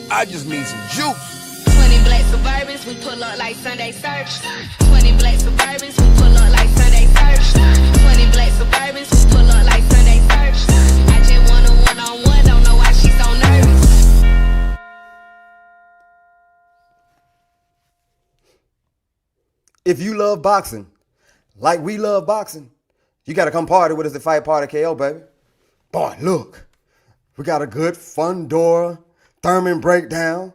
I just need some juice. 20 black Suburbans, we pull up like Sunday search. 20 black Suburbans, we pull up like Sunday search. 20 black Suburbans, we pull up like Sunday search. I just want a one-on-one, don't know why she's so nervous. If you love boxing, like we love boxing, you got to come party with us at Fight Party KO, baby. Boy, look, we got a good Fundora Thurman breakdown.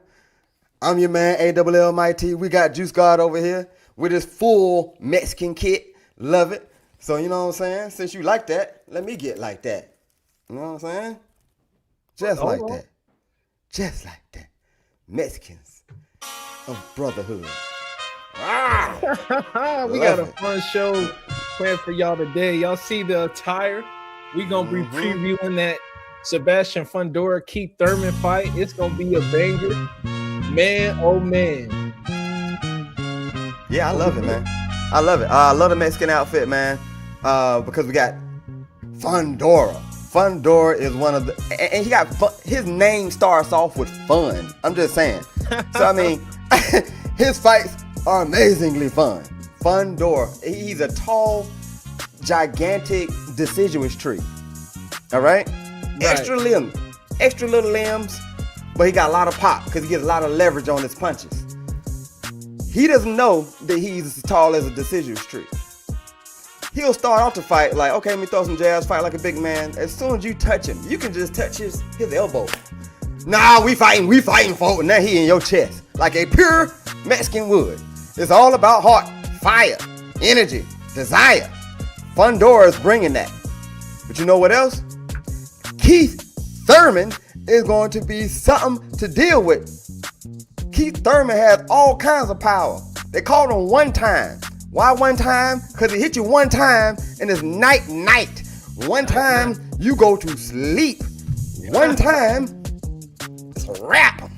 I'm your man, ALL Mighty. We got Juice God over here with his full Mexican kit. Love it. So, you know what I'm saying? Since you like that, let me get like that. You know what I'm saying? Just like that. Just like that. Mexicans of brotherhood. We got a fun show planned for y'all today. Y'all see the attire? We gonna be previewing that Sebastian Fundora Keith Thurman fight. It's gonna be a banger, man. Oh man. Yeah, I love it, man. I love it. I love the Mexican outfit, man. Because we got Fundora. Fundora is one of the, and he got his name starts off with fun. I'm just saying. So I mean, his fights are amazingly fun. Fundora. He's a tall, gigantic deciduous tree. All right? Extra little limbs, but he got a lot of pop because he gets a lot of leverage on his punches. He doesn't know that he's as tall as a deciduous tree. He'll start off the fight like, okay, let me throw some jabs, fight like a big man. As soon as you touch him, you can just touch his elbow. Nah, we fighting, folks. Now he in your chest like a pure Mexican would. It's all about heart, fire, energy, desire. Fundora is bringing that. But you know what else? Keith Thurman is going to be something to deal with. Keith Thurman has all kinds of power. They called him one time. Why one time? Because he hit you one time and it's night. One time you go to sleep. One time it's a wrap.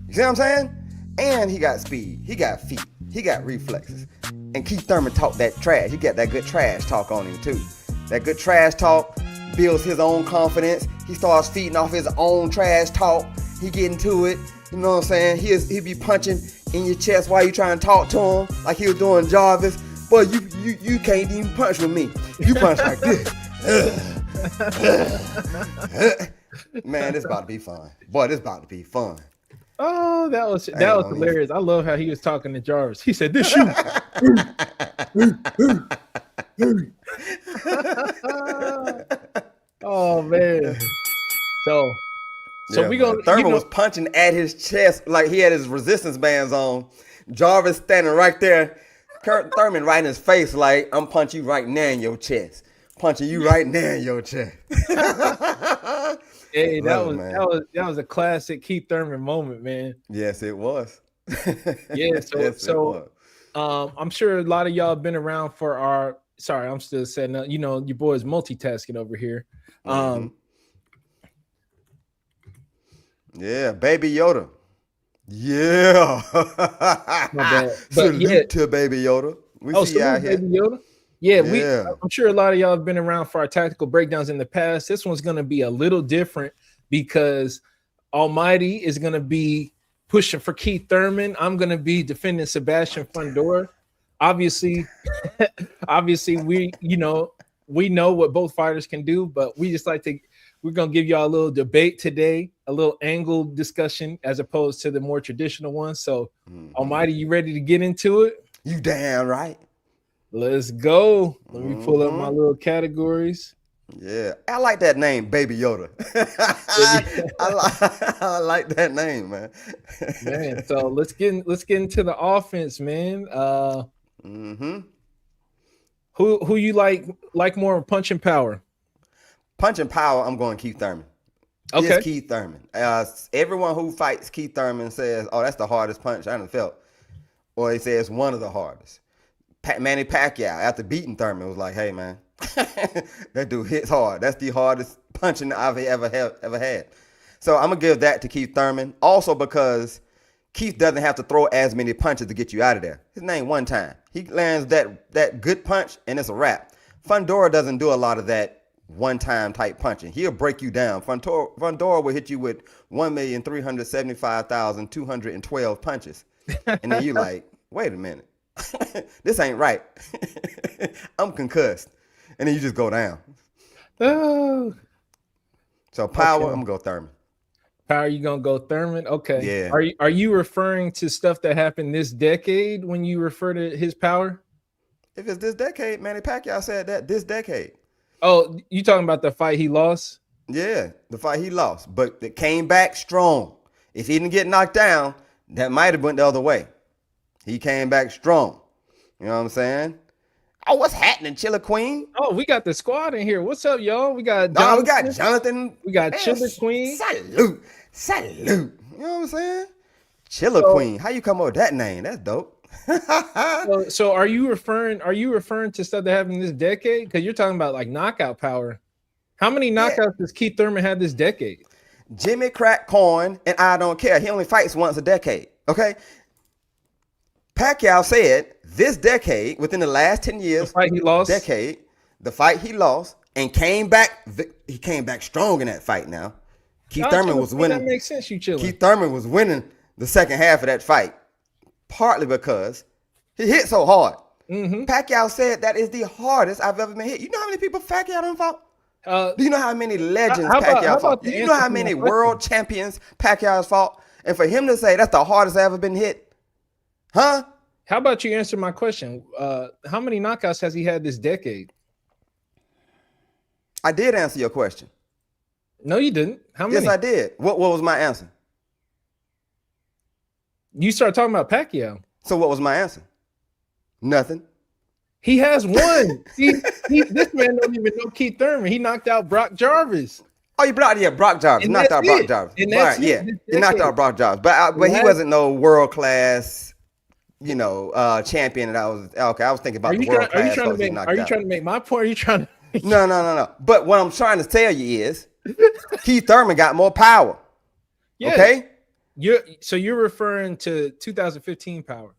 You see what I'm saying? And he got speed. He got feet. He got reflexes. And Keith Thurman talked that trash. He got that good trash talk on him too. That good trash talk builds his own confidence. He starts feeding off his own trash talk. He get into it. You know what I'm saying? He'll be punching in your chest while you trying to talk to him like he was doing Jarvis. Boy, you can't even punch with me. You punch like this. Man, this about to be fun. Boy, this about to be fun. Oh, that was hilarious. I love how he was talking to Jarvis. He said, "This shoe." Oh man. So yeah, we gonna Thurman was punching at his chest like he had his resistance bands on. Jarvis standing right there. Kurt Thurman right in his face like, I'm punching you right now in your chest. Punching you right now in your chest. Hey, that was a classic Keith Thurman moment, man. Yes, it was. Yeah, I'm sure a lot of y'all have been around for our. Sorry, I'm still setting up. You know, your boy's multitasking over here. Yeah, Baby Yoda. Yeah. Salute to Baby Yoda. We see you out here. Baby Yoda. Yeah, I'm sure a lot of y'all have been around for our tactical breakdowns in the past. This one's going to be a little different because Almighty is going to be pushing for Keith Thurman. I'm going to be defending Sebastian Fundora. Obviously, we know what both fighters can do, but we're going to give y'all a little debate today, a little angle discussion as opposed to the more traditional one. So, Almighty, you ready to get into it? You damn right. Let's go. Let me pull up my little categories. Yeah, I like that name, Baby Yoda. I like that name, man. Man, so let's get into the offense, man. Who you like more punching power? Punching power, I'm going Keith Thurman. Okay. It's Keith Thurman. Everyone who fights Keith Thurman says, "Oh, that's the hardest punch I done felt," or they say it's one of the hardest. Manny Pacquiao, after beating Thurman, was like, "Hey, man, that dude hits hard. That's the hardest punching I've ever had." So I'm gonna give that to Keith Thurman. Also because Keith doesn't have to throw as many punches to get you out of there. His name one time. He lands that good punch and it's a wrap. Fundora doesn't do a lot of that one-time type punching. He'll break you down. Fundora will hit you with 1,375,212 punches. And then you like, wait a minute. This ain't right. I'm concussed. And then you just go down. Oh. So power, Okay. I'm going to go Thurman. Power, you gonna go Thurman? Okay. Yeah. Are you referring to stuff that happened this decade when you refer to his power? If it's this decade, Manny Pacquiao said that this decade. Oh, you talking about the fight he lost? Yeah, the fight he lost, but it came back strong. If he didn't get knocked down, that might have went the other way. He came back strong. You know what I'm saying? Oh, what's happening, Chiller Queen? Oh, we got the squad in here. What's up, y'all? We got No, we got Jonathan. We got Man, Chiller Queen. Salute. You know what I'm saying? Chiller Queen. How you come up with that name? That's dope. So are you referring to stuff that happened this decade? Because you're talking about like knockout power. How many knockouts does Keith Thurman have this decade? Jimmy Crack Corn, and I don't care. He only fights once a decade. Okay. Pacquiao said this decade, within the last 10 years, The fight he lost, the fight he lost, and came back. He came back strong in that fight. Now, Keith Thurman was winning. That makes sense. You chilling. Keith Thurman was winning the second half of that fight, partly because he hit so hard. Pacquiao said that is the hardest I've ever been hit. You know how many people Pacquiao done fought? Do you know how many legends Pacquiao fought? You know how many world champions Pacquiao has fought? And for him to say that's the hardest I've ever been hit, huh? How about you answer my question? How many knockouts has he had this decade? I did answer your question. No, you didn't. How many? Yes, I did. What was my answer? You started talking about Pacquiao. So what was my answer? Nothing. He has one. This man don't even know Keith Thurman. He knocked out Brock Jarvis. Oh, you blocked, yeah, Brock Jarvis. And Knocked out that's Brock it. Jarvis. And that's Right, it. yeah. This He knocked decade. out Brock Jarvis. But he wasn't no world class, champion. That was okay. I was thinking about the world class. Are you trying to make my point? Or are you trying to No. But what I'm trying to tell you is Keith Thurman got more power. Yeah. Okay? You're referring to 2015 power.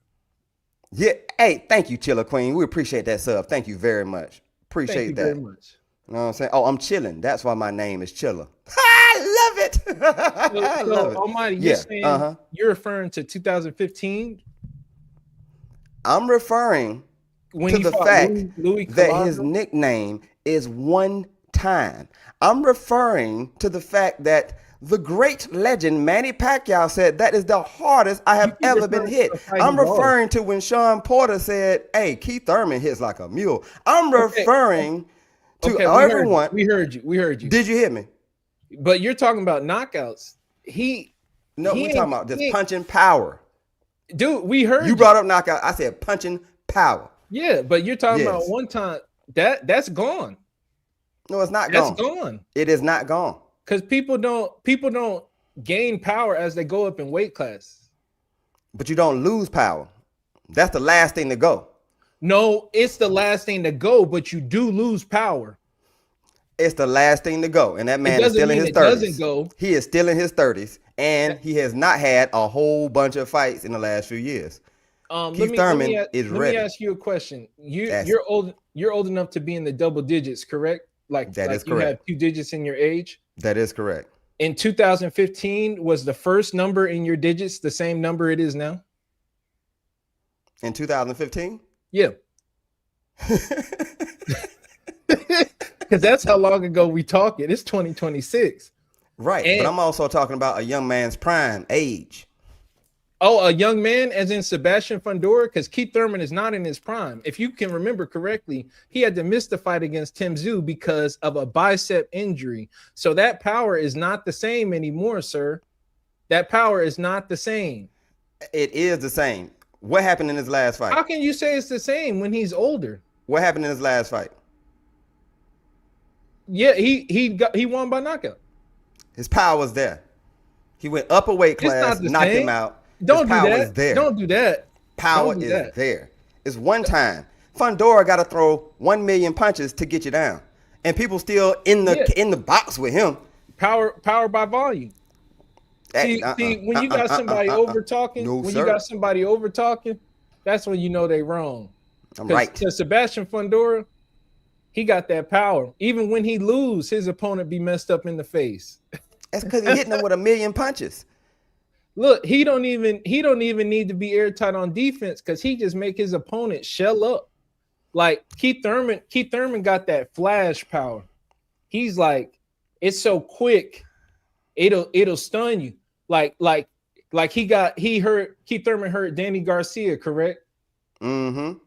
Yeah. Hey, thank you, Chiller Queen. We appreciate that sub. Thank you very much. Appreciate Thank you that. very much. You know what I'm saying? Oh, I'm chilling. That's why my name is Chiller. I love it. I love it. Almighty, Yeah, you're saying you're referring to 2015? I'm referring When to he the fought fact Louis that his Collazo? nickname is One Time. I'm referring to the fact that the great legend Manny Pacquiao said that is the hardest I have ever been hit. I'm referring to when Sean Porter said, hey, Keith Thurman hits like a mule. I'm referring to everyone. We heard you. Did you hear me? But you're talking about knockouts. We're talking about just punching power. Dude, we heard you brought up knockout. I said punching power. Yeah, but you're talking about one time. That's gone. No, it's not That's gone. gone. It is not gone. Because people don't gain power as they go up in weight class. But you don't lose power. That's the last thing to go. No, it's the last thing to go, but you do lose power. It's the last thing to go. And that man is still in his 30s. Doesn't go. He is still in his 30s. And he has not had a whole bunch of fights in the last few years. Keith Thurman is ready. Let me ask you a question. You're old enough to be in the double digits, correct? That is correct. You have 2 digits in your age. That is correct. In 2015, was the first number in your digits the same number it is now? In 2015? Yeah. Because that's how long ago we talking. It's 2026. Right. But I'm also talking about a young man's prime age. Oh, a young man, as in Sebastian Fundora, because Keith Thurman is not in his prime. If you can remember correctly, he had to miss the fight against Tim Tszyu because of a bicep injury. So that power is not the same anymore, sir. That power is not the same. It is the same. What happened in his last fight? How can you say it's the same when he's older? What happened in his last fight? Yeah, he won by knockout. His power was there. He went up a weight class, knocked him out. Don't do that. Don't do that. Power is there. It's one time. Fundora got to throw 1 million punches to get you down, and people still in the box with him. Power by volume. See, when you got somebody over talking, you got somebody over talking, that's when you know they wrong. I'm right. To Sebastian Fundora, He got that power. Even when he lose, his opponent be messed up in the face. That's because he's hitting them with a million punches. Look, he don't even need to be airtight on defense because he just make his opponent shell up. Like Keith Thurman got that flash power. He's like, it's so quick, it'll stun you. Like Keith Thurman hurt Danny Garcia, correct? Mm-hmm.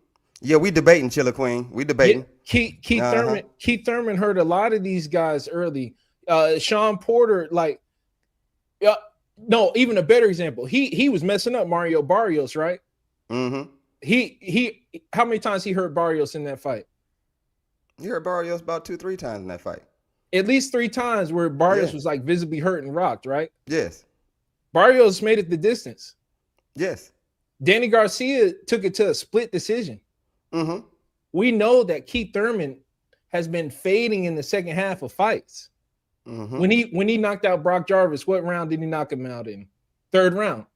Yeah, we debating, Chiller Queen. We debating. Yeah, Keith Thurman hurt a lot of these guys early. Sean Porter, no, even a better example. He was messing up Mario Barrios, right? Mm-hmm. He how many times he hurt Barrios in that fight? He hurt Barrios about 2-3 times in that fight. At least 3 times where Barrios was like visibly hurt and rocked, right? Yes. Barrios made it the distance. Yes. Danny Garcia took it to a split decision. Mm-hmm. We know that Keith Thurman has been fading in the second half of fights. Mm-hmm. When he knocked out Brock Jarvis, what round did he knock him out in? 3rd round.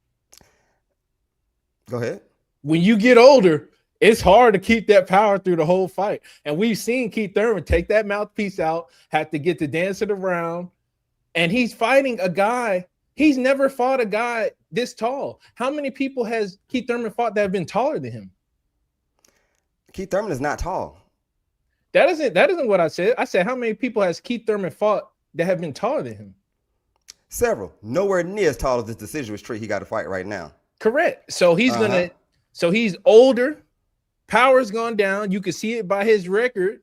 Go ahead. When you get older, it's hard to keep that power through the whole fight. And we've seen Keith Thurman take that mouthpiece out, have to get the dance of the round, and he's fighting a guy. He's never fought a guy this tall. How many people has Keith Thurman fought that have been taller than him? Keith Thurman is not tall. That isn't what I said. I said, how many people has Keith Thurman fought that have been taller than him? Several. Nowhere near as tall as this deciduous tree he got to fight right now. Correct. So he's older. Power's gone down. You can see it by his record.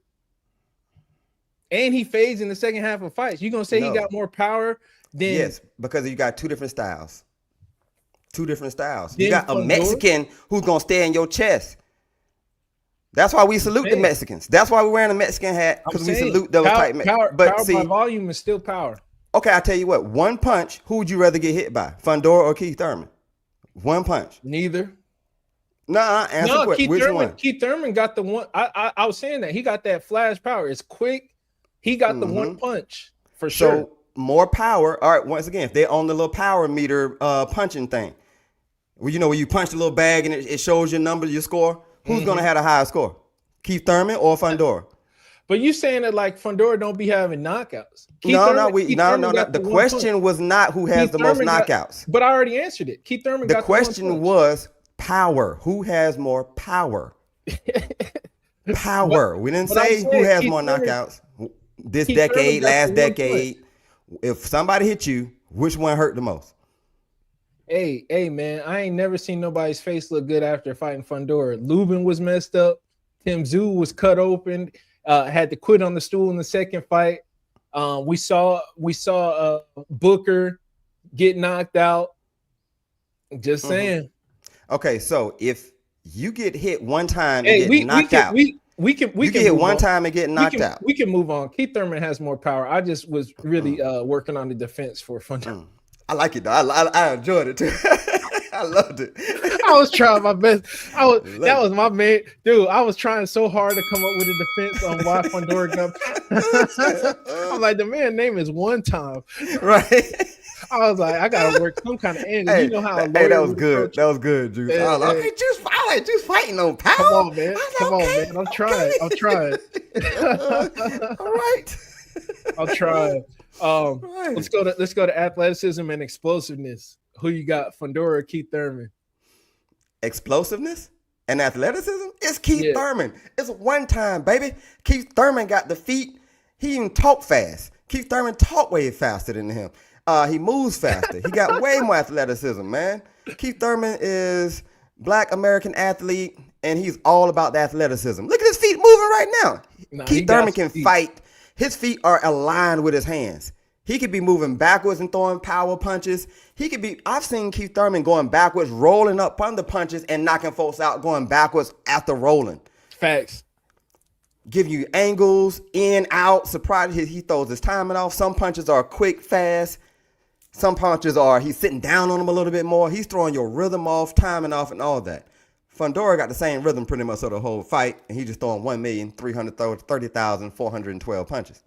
And he fades in the second half of fights. You're going to say he got more power than... Yes, because you got 2 different styles. 2 different styles. You got a Mexican who's going to stay in your chest. That's why we salute the Mexicans. That's why we're wearing a Mexican hat, because we salute those type Mexicans. But see, by volume is still power. Okay, I'll tell you what. One punch, who would you rather get hit by? Fundora or Keith Thurman? One punch. Neither. Answer quick. Which one? Keith Thurman got the one. I was saying that. He got that flash power. It's quick. He got the one punch for sure. So more power. All right, once again, if they're on the little power meter punching thing, well, you know, when you punch the little bag and it shows your number, your score, who's going to have a higher score? Keith Thurman or Fundora? But you saying that like Fundora don't be having knockouts. No. The question was not who has the most knockouts. But I already answered it. Keith Thurman got the question was power. Who has more power? Power. We didn't say who has more knockouts. This decade, last decade. If somebody hit you, which one hurt the most? Hey, man, I ain't never seen nobody's face look good after fighting Fundora. Lubin was messed up. Tim Tszyu was cut open. Had to quit on the stool in the second fight. We saw Booker get knocked out. Just saying. Okay, so if you get hit one time and get knocked out, we can get hit one time and get knocked out. We can move on. Keith Thurman has more power. I just was really working on the defense for Fundora. I like it though. I enjoyed it too. I loved it. I was trying my best. That was my man, dude. I was trying so hard to come up with a defense on why Fundora got. I'm like, the man's name is One Time, right? I was like, I gotta work some kind of angle. Hey, you know how? Hey, that was good. That was good, Juice. I was like, just fighting on power. Come on, man. Come on, man. I'm trying. All right. I'll try. Let's go to athleticism and explosiveness. Who you got, Fundora or Keith Thurman? Explosiveness and athleticism? It's Keith Thurman. It's one time, baby. Keith Thurman got the feet. He even talk fast. Keith Thurman talk way faster than him. He moves faster. He got way more athleticism, man. Keith Thurman is Black American athlete, and he's all about the athleticism. Look at his feet moving right now. Keith Thurman can fight. His feet are aligned with his hands. He could be moving backwards and throwing power punches. I've seen Keith Thurman going backwards, rolling up under punches and knocking folks out, going backwards after rolling. Facts. Give you angles, in, out, surprise. He throws his timing off. Some punches are quick, fast. Some punches are, he's sitting down on them a little bit more. He's throwing your rhythm off, timing off, and all that. Fundora got the same rhythm pretty much of the whole fight, and he's just throwing 1,330,412 punches.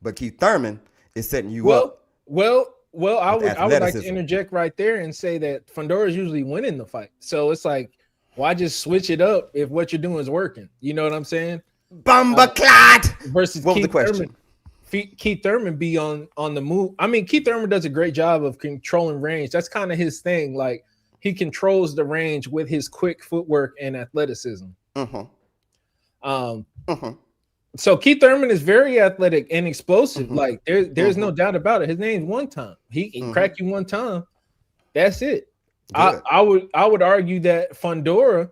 But Keith Thurman is setting you up. Well, I would like to interject right there and say that Fundora is usually winning the fight. So it's like, why just switch it up if what you're doing is working? You know what I'm saying? Bumberclad versus what was Keith the question? Thurman. Keith Thurman be on the move. I mean, Keith Thurman does a great job of controlling range. That's kind of his thing. Like he controls the range with his quick footwork and athleticism. So Keith Thurman is very athletic and explosive. Like there's no doubt about it. His name's One Time. He crack you one time. That's it. I would argue that Fundora,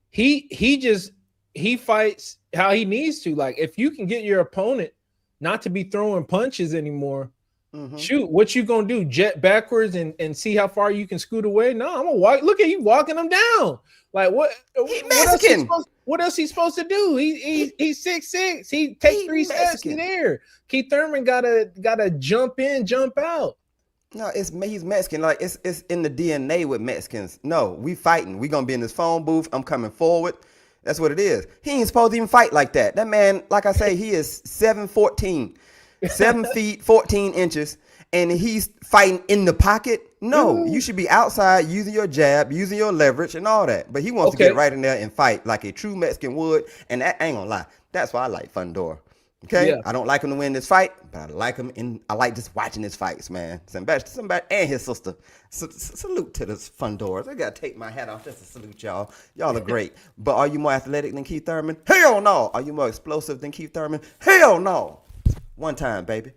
he fights how he needs to. Like if you can get your opponent not to be throwing punches anymore, shoot, what you gonna do? Jet backwards and see how far you can scoot away? No, I'm gonna walk. Look at you walking him down. Like what? What else he's supposed to do? He's 6'6". He take 3 steps in there. Keith Thurman gotta jump in, jump out. No, he's Mexican. Like it's in the DNA with Mexicans. No, we fighting. We gonna be in this phone booth. I'm coming forward. That's what it is. He ain't supposed to even fight like that. That man, like I say, he is 7'14", 7 feet 14 inches, and he's fighting in the pocket. No, you should be outside using your jab, using your leverage, and all that. But he wants to get right in there and fight like a true Mexican would. And that ain't gonna lie. That's why I like Fundora. Okay, I don't like him to win this fight, but I like him I like just watching his fights, man. Somebody and his sister. Salute to this Fundoras. I gotta take my hat off just to salute y'all. Y'all are great. But are you more athletic than Keith Thurman? Hell no. Are you more explosive than Keith Thurman? Hell no. One time, baby.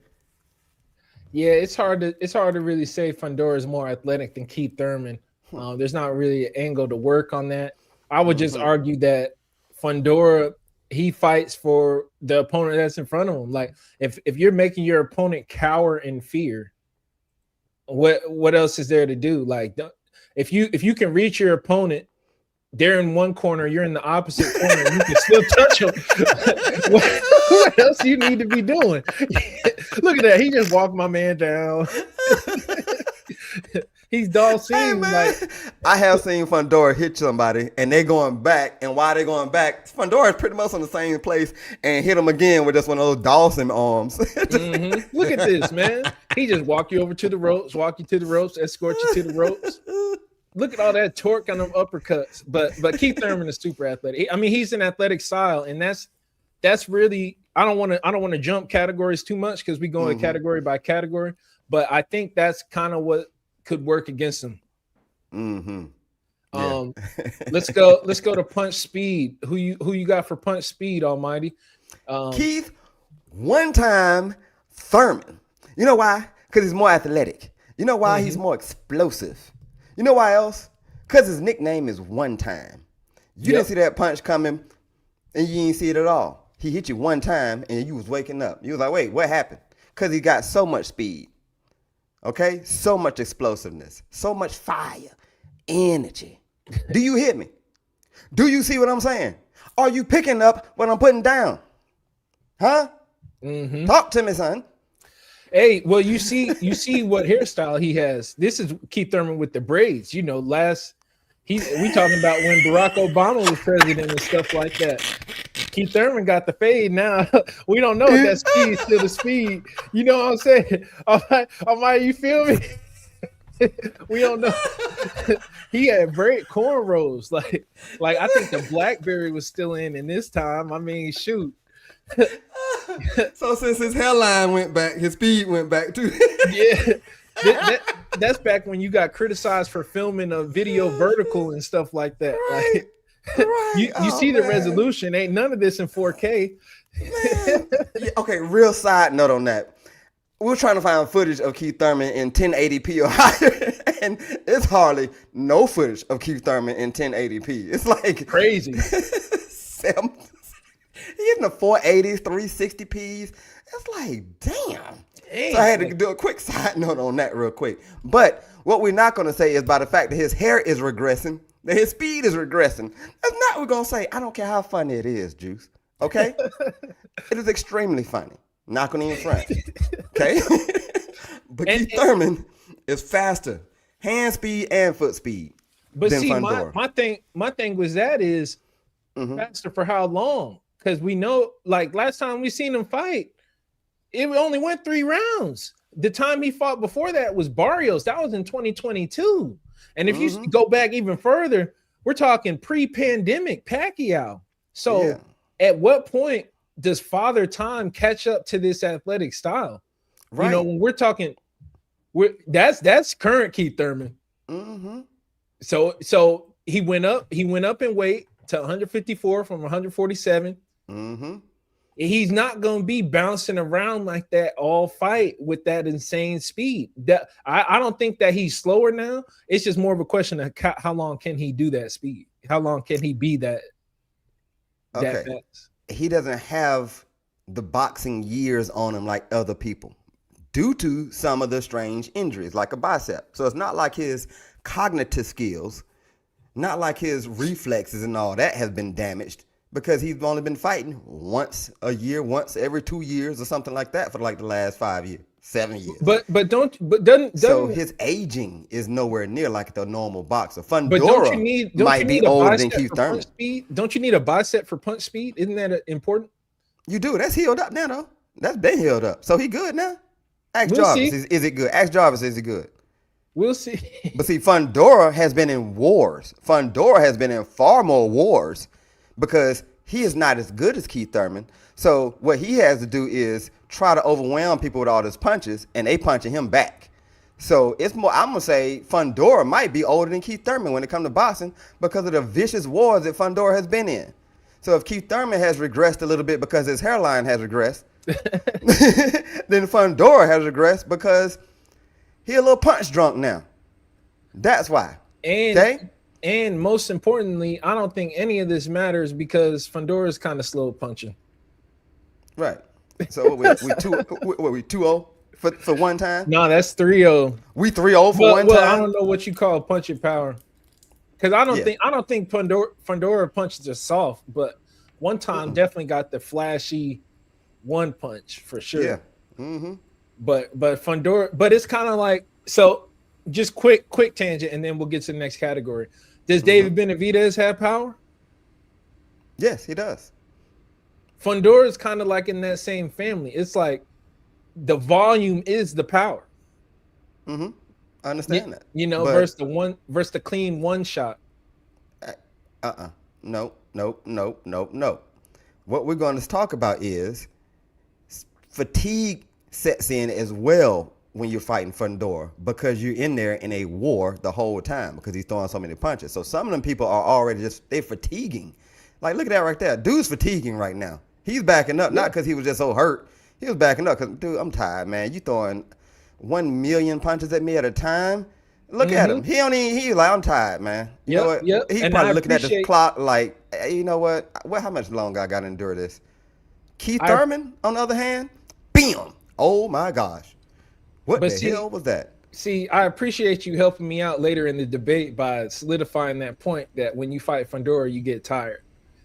Yeah, it's hard to really say Fundora is more athletic than Keith Thurman. There's not really an angle to work on that. I would just argue that Fundora, he fights for the opponent that's in front of him. Like if you're making your opponent cower in fear, what else is there to do? Like if you can reach your opponent, they're in one corner, you're in the opposite corner, you can still touch them. What else do you need to be doing? Look at that. He just walked my man down. He's Dawson. Hey, like I have seen Fundora hit somebody and they going back, and while they going back, Fundora is pretty much on the same place and hit him again with just one of those Dawson arms. Look at this, man. He just walk you over to the ropes, escort you to the ropes. Look at all that torque on them uppercuts. But Keith Thurman is super athletic. I mean, he's an athletic style, and that's really I don't want to jump categories too much because we go in category by category. But I think that's kind of what could work against him. Let's go to punch speed. Who you got for punch speed, Almighty? Keith One Time Thurman. You know why? Because he's more athletic. You know why? He's more explosive. You know why else? Because his nickname is One Time. You didn't see that punch coming and you didn't see it at all. He hit you one time and you was waking up. You was like, wait, what happened? Because he got so much speed. Okay? So much explosiveness. So much fire. Energy. Do you hear me? Do you see what I'm saying? Are you picking up what I'm putting down? Huh? Talk to me, son. Hey, well, you see what hairstyle he has. This is Keith Thurman with the braids. You know, we talking about when Barack Obama was president and stuff like that. Keith Thurman got the fade now. We don't know if that speed is still the speed. You know what I'm saying? All right, you feel me? We don't know. He had cornrows. Like I think the BlackBerry was still in this time. I mean, shoot. So since his hairline went back, his speed went back too. Yeah. That's back when you got criticized for filming a video vertical and stuff like that. Right. You see the resolution. Ain't none of this in 4K. Okay, real side note on that. We were trying to find footage of Keith Thurman in 1080p or higher, and it's hardly no footage of Keith Thurman in 1080p. It's like crazy. He's in the 480s, 360p's. It's like, damn. So I had to do a quick side note on that real quick. But what we're not going to say is by the fact that his hair is regressing, that his speed is regressing. That's not what we're going to say. I don't care how funny it is, Juice. Okay? It is extremely funny. Not going to even front. Okay? But Keith Thurman is faster. Hand speed and foot speed. But than see, Fundora. my thing was that is faster for how long? Because we know, like last time we seen him fight, it only went 3 rounds. The time he fought before that was Barrios. That was in 2022. And if you go back even further, we're talking pre-pandemic Pacquiao. So at what point does Father Time catch up to this athletic style? Right. You know, when we're talking, that's current Keith Thurman. Mm-hmm. So he went up in weight to 154 from 147. Mm-hmm. He's not going to be bouncing around like that all fight with that insane speed. That I don't think that he's slower now. It's just more of a question of how long can he do that speed? How long can he be that? Okay. Fast? He doesn't have the boxing years on him like other people due to some of the strange injuries, like a bicep. So it's not like his cognitive skills, not like his reflexes and all that has been damaged, because he's only been fighting once a year, once every 2 years or something like that for like the last 5 years, 7 years. But doesn't so his aging is nowhere near like the normal boxer. Fundora might be older than Keith Thurman. Don't you need a bicep for punch speed? Isn't that important? You do. That's healed up now, though. That's been healed up. So he good now. Ask Jarvis, is it good? Ask Jarvis, is it good? We'll see. But see, Fundora has been in wars. Fundora has been in far more wars because he is not as good as Keith Thurman. So what he has to do is try to overwhelm people with all his punches, and they punching him back. So it's more, I'm going to say Fundora might be older than Keith Thurman when it comes to boxing because of the vicious wars that Fundora has been in. So if Keith Thurman has regressed a little bit because his hairline has regressed, then Fundora has regressed because he a little punch drunk now. That's why. And most importantly, I don't think any of this matters because Fundora is kind of slow punching. Right. So we 2-0 for one time? No, that's 3-0. We 3-0 for one time. I don't know what you call punching power. Because I don't think Fundora punches are soft, but one time definitely got the flashy one punch for sure. Yeah. Mm-hmm. But Fundora, but it's kind of like, so just quick tangent and then we'll get to the next category. Does David Benavidez have power? Yes, he does. Fundora is kind of like in that same family. It's like the volume is the power. Mm-hmm. I understand that. You know, versus the clean one shot. No. What we're going to talk about is fatigue sets in as well when you're fighting Fundora because you're in there in a war the whole time because he's throwing so many punches. So some of them people are already they're fatiguing. Like, look at that right there. Dude's fatiguing right now. He's backing up, not because he was just so hurt. He was backing up because, dude, I'm tired, man. You throwing 1 million punches at me at a time. Look at him. He's like, I'm tired, man. You know what? Yep. He's probably looking at the clock like, hey, you know what? How much longer I got to endure this? Keith Thurman, on the other hand, bam. Oh, my gosh. What the hell was that? See, I appreciate you helping me out later in the debate by solidifying that point that when you fight Fundora, you get tired.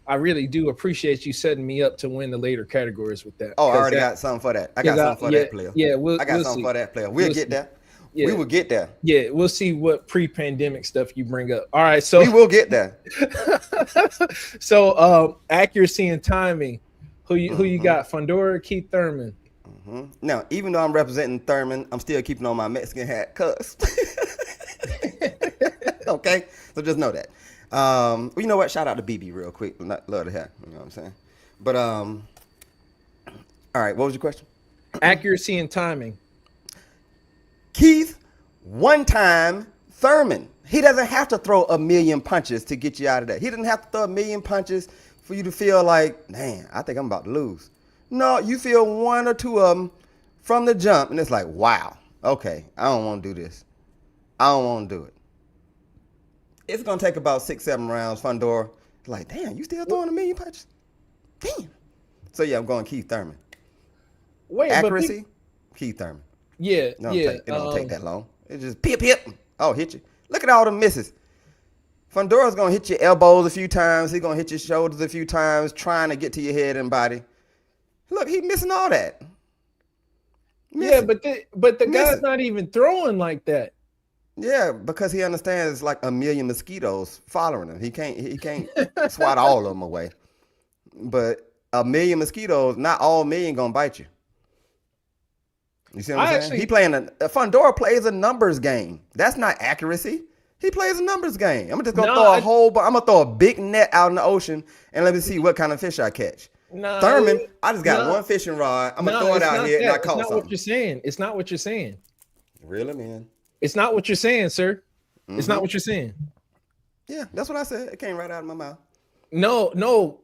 I really do appreciate you setting me up to win the later categories with that. Oh, I already got something for that. I got something for that player. Yeah, I got something for that player. We'll get there. Yeah. We will get there. Yeah, we'll see what pre-pandemic stuff you bring up. All right, so we will get there. So accuracy and timing. Who you got? Fundora, Keith Thurman. Now, even though I'm representing Thurman, I'm still keeping on my Mexican hat, cuz. Okay, so just know that. You know what? Shout out to BB real quick. Love the hat. You know what I'm saying? But all right. What was your question? Accuracy and timing. Keith, one time Thurman. He doesn't have to throw 1 million punches to get you out of that. He doesn't have to throw 1 million punches for you to feel like, man, I think I'm about to lose. No, you feel 1 or 2 of them from the jump, and it's like, wow, okay, I don't want to do this. I don't want to do it. It's going to take about 6-7 rounds. Fundora, like, damn, you still throwing 1 million punches? Damn. So, yeah, I'm going Keith Thurman. Wait, accuracy, Keith Thurman. Yeah, it don't take that long. It just pip. Oh, hit you. Look at all the misses. Fundora's going to hit your elbows a few times. He's going to hit your shoulders a few times, trying to get to your head and body. Look, he's missing all that. Yeah, but the guy's not even throwing like that. Yeah, because he understands it's like 1 million mosquitoes following him. He can't swat all of them away. But 1 million mosquitoes, not all 1 million gonna bite you. You see what I'm saying? Fundora plays a numbers game. That's not accuracy. He plays a numbers game. I'm just gonna I'm gonna throw a big net out in the ocean and let me see what kind of fish I catch. Thurman, I just got one fishing rod. I'm gonna throw it out here and I caught something. It's not what you're saying. It's not what you're saying. Really, man? It's not what you're saying, sir. It's not what you're saying. Yeah, that's what I said. It came right out of my mouth. No.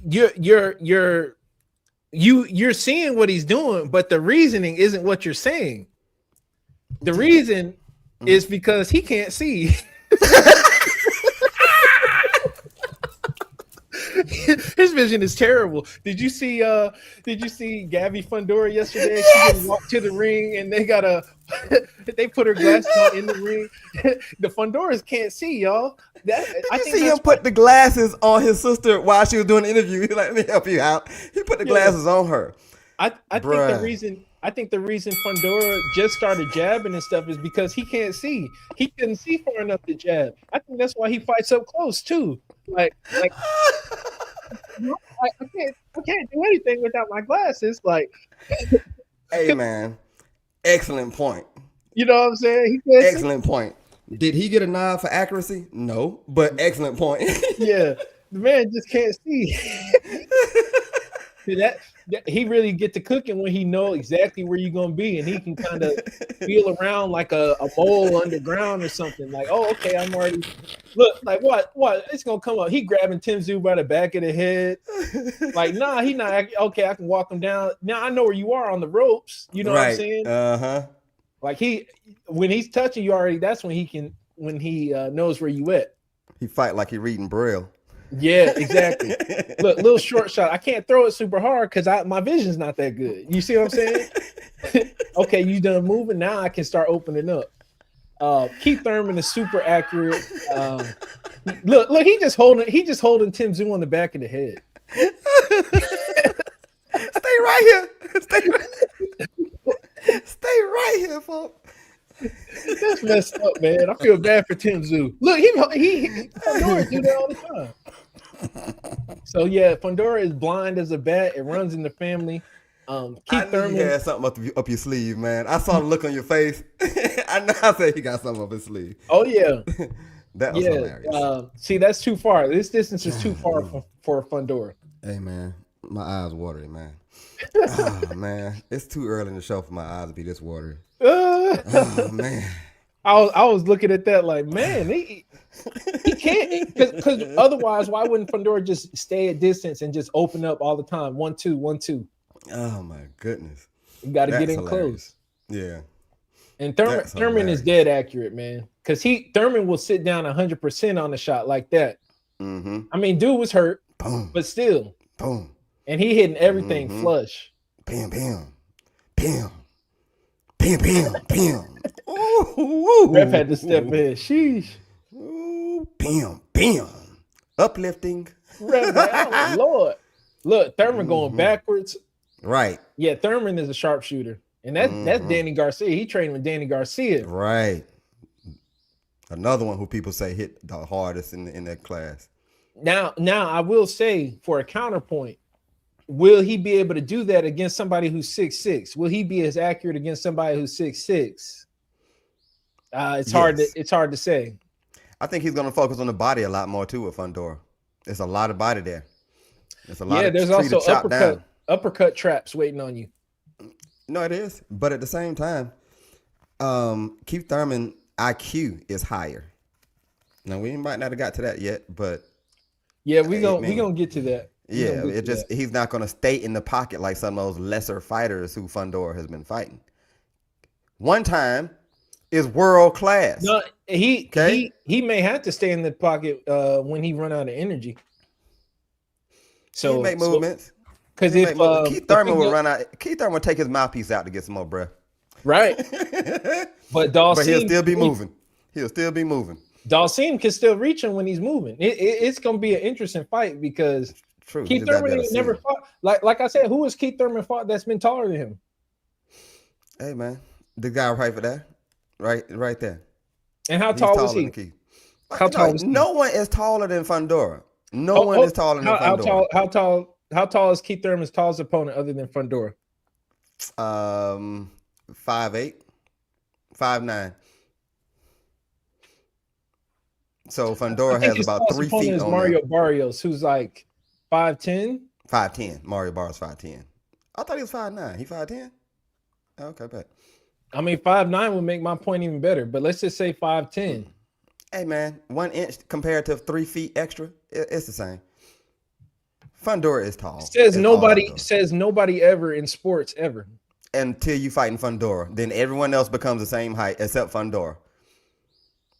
You're seeing what he's doing, but the reasoning isn't what you're saying. The reason is because he can't see. His vision is terrible. Did you see Gabby Fundora yesterday? Yes! She walked to the ring and they put her glasses on in the ring. The Fundoras can't see, y'all. I see him put the glasses on his sister while she was doing the interview. He's like, let me help you out. He put the glasses on her. I think the reason Fundora just started jabbing and stuff is because he can't see. He couldn't see far enough to jab. I think that's why he fights up close too. Like I can't do anything without my glasses. Like, hey man, excellent point. You know what I'm saying? Excellent point. Did he get a nod for accuracy? No, but excellent point. Yeah, the man just can't see. that he really get to cooking when he know exactly where you're gonna be, and he can kind of feel around like a mole underground or something. Like, oh, okay, I'm already like what? It's gonna come up. He grabbing Tim Tszyu by the back of the head. Like, nah, he not okay. I can walk him down. Now I know where you are on the ropes. You know what I'm saying? Like when he's touching you already, that's when he knows where you at. He fight like he reading Braille. Yeah, exactly. Look, little short shot. I can't throw it super hard because my vision's not that good. You see what I'm saying? Okay, you done moving. Now I can start opening up. Keith Thurman is super accurate. Look, he just holding Tim Tszyu on the back of the head. Stay right here. Stay right here, folks. That's messed up, man. I feel bad for Tim Tszyu. Look, he Fundora do that all the time. So yeah, Fundora is blind as a bat. It runs in the family. Keith Thurman, you had something up your sleeve, man. I saw the look on your face. I know I said he got something up his sleeve. Oh yeah, that was hilarious. See, that's too far. This distance is too far for Fundora. Hey man, my eyes watering, man. Oh man, it's too early in the show for my eyes to be this watery. Oh man, I was looking at that like, man, he can't, because otherwise, why wouldn't Fundora just stay at distance and just open up all the time? 1-2, 1-2. Oh my goodness, you got to get in close. Yeah, and Thurman is dead accurate, man, because Thurman will sit down 100% on a shot like that. I mean, dude was hurt, boom, but still, boom. And he hitting everything flush. Bam, bam, bam, bam, bam, bam. Ooh, Ref had to step in. Sheesh. Ooh, bam, bam. Uplifting. Ref, oh, Lord. Look, Thurman going backwards. Right. Yeah, Thurman is a sharpshooter. And that's Danny Garcia. He trained with Danny Garcia. Right. Another one who people say hit the hardest in that class. Now I will say, for a counterpoint, will he be able to do that against somebody who's 6'6"? Will he be as accurate against somebody who's 6'6"? It's hard to say. I think he's going to focus on the body a lot more too with Fundora. There's a lot of body there. There's a lot. Yeah, there's also uppercut traps waiting on you. No, it is. But at the same time, Keith Thurman IQ is higher. Now we might not have got to that yet, but yeah, we gonna get to that. Yeah, he's not gonna stay in the pocket like some of those lesser fighters who Fundora has been fighting. One time is world class. No, he may have to stay in the pocket when he run out of energy. So he make movements. Because if Keith Thurman will run out, Keith Thurman will take his mouthpiece out to get some more breath. Right. But he'll still be moving. He'll still be moving. Dalsim can still reach him when he's moving. It's gonna be an interesting fight because Keith Thurman never fought. Like I said, who has Keith Thurman fought that's been taller than him? Hey man, the guy right for that, right there. And how tall is he? How tall? No one is taller than Fundora. No one is taller than Fundora. How tall is Keith Thurman's tallest opponent other than Fundora? 5'8", 5'9". So I Fundora think has his about close 3 opponent feet is on Mario there. Barrios, who's like 5'10". 5'10". Mario Barrios 5'10". I thought he was 5'9". He 5'10"? Okay, bet. I mean, 5'9" would make my point even better, but let's just say 5'10". Hey man, 1 inch compared to 3 feet extra, it's the same. Fundora is tall. Says It's all nobody. outdoor. Says nobody ever in sports ever. Until you fight in Fundora, then everyone else becomes the same height except Fundora.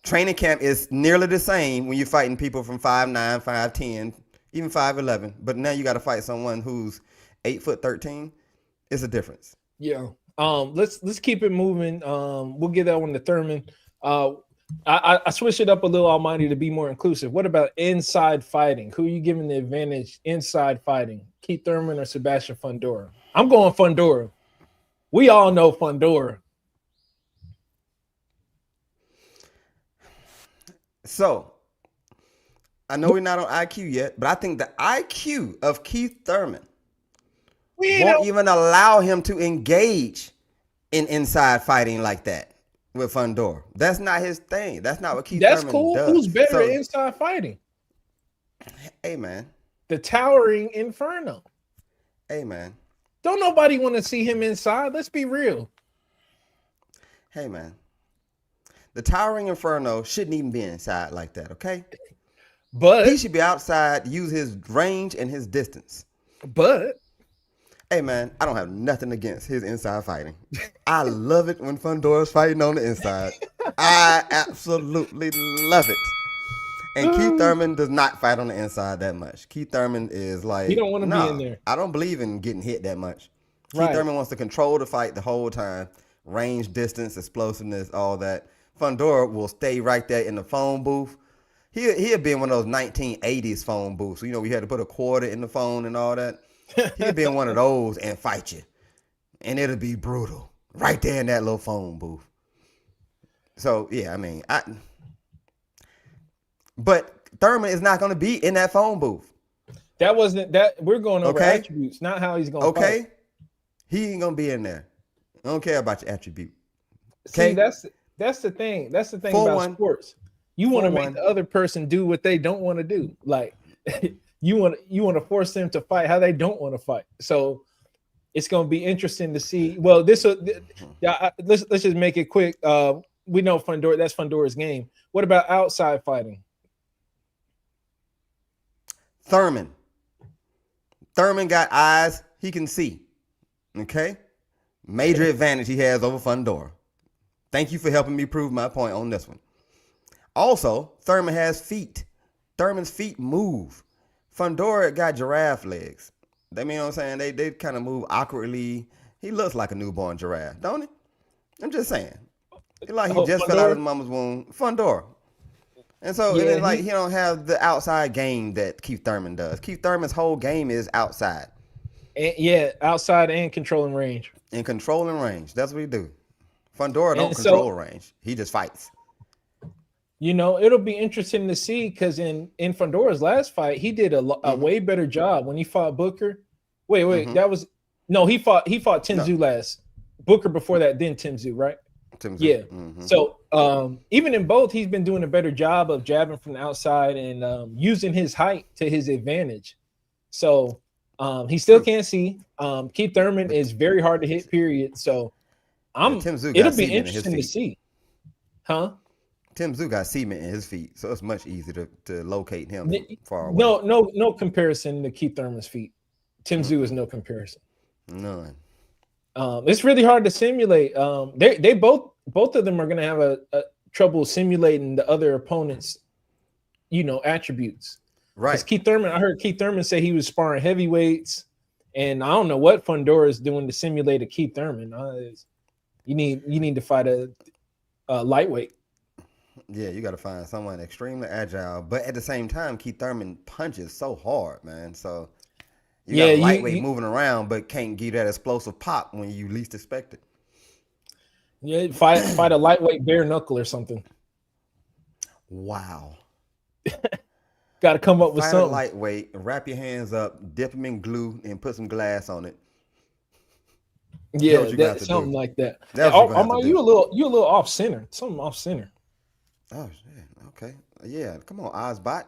Training camp is nearly the same when you're fighting people from 5'9", 5'10", even 5'11". But now you got to fight someone who's 8'13". It's a difference. Yeah. Let's keep it moving. We'll give that one to Thurman. I switched it up a little, Almighty, to be more inclusive. What about inside fighting? Who are you giving the advantage inside fighting? Keith Thurman or Sebastian Fundora? I'm going Fundora. We all know Fundora. So, I know we're not on IQ yet, but I think the IQ of Keith Thurman won't even allow him to engage in inside fighting like that with Fundora. That's not his thing. That's not what Keith Thurman cool. does. Who's better at inside fighting? Hey, man. The towering Inferno. Hey, man. Don't nobody want to see him inside. Let's be real. Hey, man. The towering Inferno shouldn't even be inside like that, okay? But he should be outside, use his range and his distance. But hey, man, I don't have nothing against his inside fighting. I love it when Fundora's fighting on the inside. I absolutely love it. And Keith Thurman does not fight on the inside that much. Keith Thurman is like, he don't want to be in there. I don't believe in getting hit that much. Right. Keith Thurman wants to control the fight the whole time. Range, distance, explosiveness, all that. Fundora will stay right there in the phone booth. He'll be in one of those 1980s phone booths. So, you know, we had to put a quarter in the phone and all that. He'll be in one of those and fight you. And it'll be brutal. Right there in that little phone booth. So, yeah, I mean, but Thurman is not going to be in that phone booth. That wasn't that. We're going over attributes, not how he's going to fight. He ain't going to be in there. I don't care about your attribute. See, that's the thing. That's the thing about sports. You want to make the other person do what they don't want to do. Like you want to force them to fight how they don't want to fight. So it's going to be interesting to see. Well, let's just make it quick. We know Fundora. That's Fundora's game. What about outside fighting? Thurman got eyes. He can see. Okay. Major advantage he has over Fundora. Thank you for helping me prove my point on this one. Also, Thurman has feet. Thurman's feet move. Fundora got giraffe legs. They mean what I'm saying? They kind of move awkwardly. He looks like a newborn giraffe, don't he? I'm just saying. It's like he just fell out of his mama's womb. Fundora. And so it's like he don't have the outside game that Keith Thurman does. Keith Thurman's whole game is outside. Outside and controlling range. And controlling range. That's what he do. Fundora don't control range. He just fights. You know, it'll be interesting to see because in Fundora's last fight, he did a way better job when he fought Booker. Wait, that was he fought Tim last. Booker before that, then Tim Tszyu, right? Tim Tszyu. Yeah. So even in both, he's been doing a better job of jabbing from the outside and using his height to his advantage. So he still can't see. Keith Thurman is very hard to hit, period. So it'll be interesting to see. Huh? Tim Tszyu got cement in his feet, so it's much easier to locate him far away. No comparison to Keith Thurman's feet. Tim Tszyu is no comparison. None. It's really hard to simulate. They both of them are going to have a trouble simulating the other opponent's, attributes. Right. Keith Thurman, I heard Keith Thurman say he was sparring heavyweights, and I don't know what Fundora is doing to simulate a Keith Thurman. You need to fight a lightweight. Yeah, you got to find someone extremely agile, but at the same time, Keith Thurman punches so hard, man. So you got a lightweight moving around, but can't give that explosive pop when you least expect it. Yeah, fight a lightweight bare knuckle or something. Wow. Got to come up with something. A lightweight, wrap your hands up, dip them in glue, and put some glass on it. Yeah, that's something like that. You a little off center. Something off center. Oh shit. Okay. Yeah. Come on, Ozbot.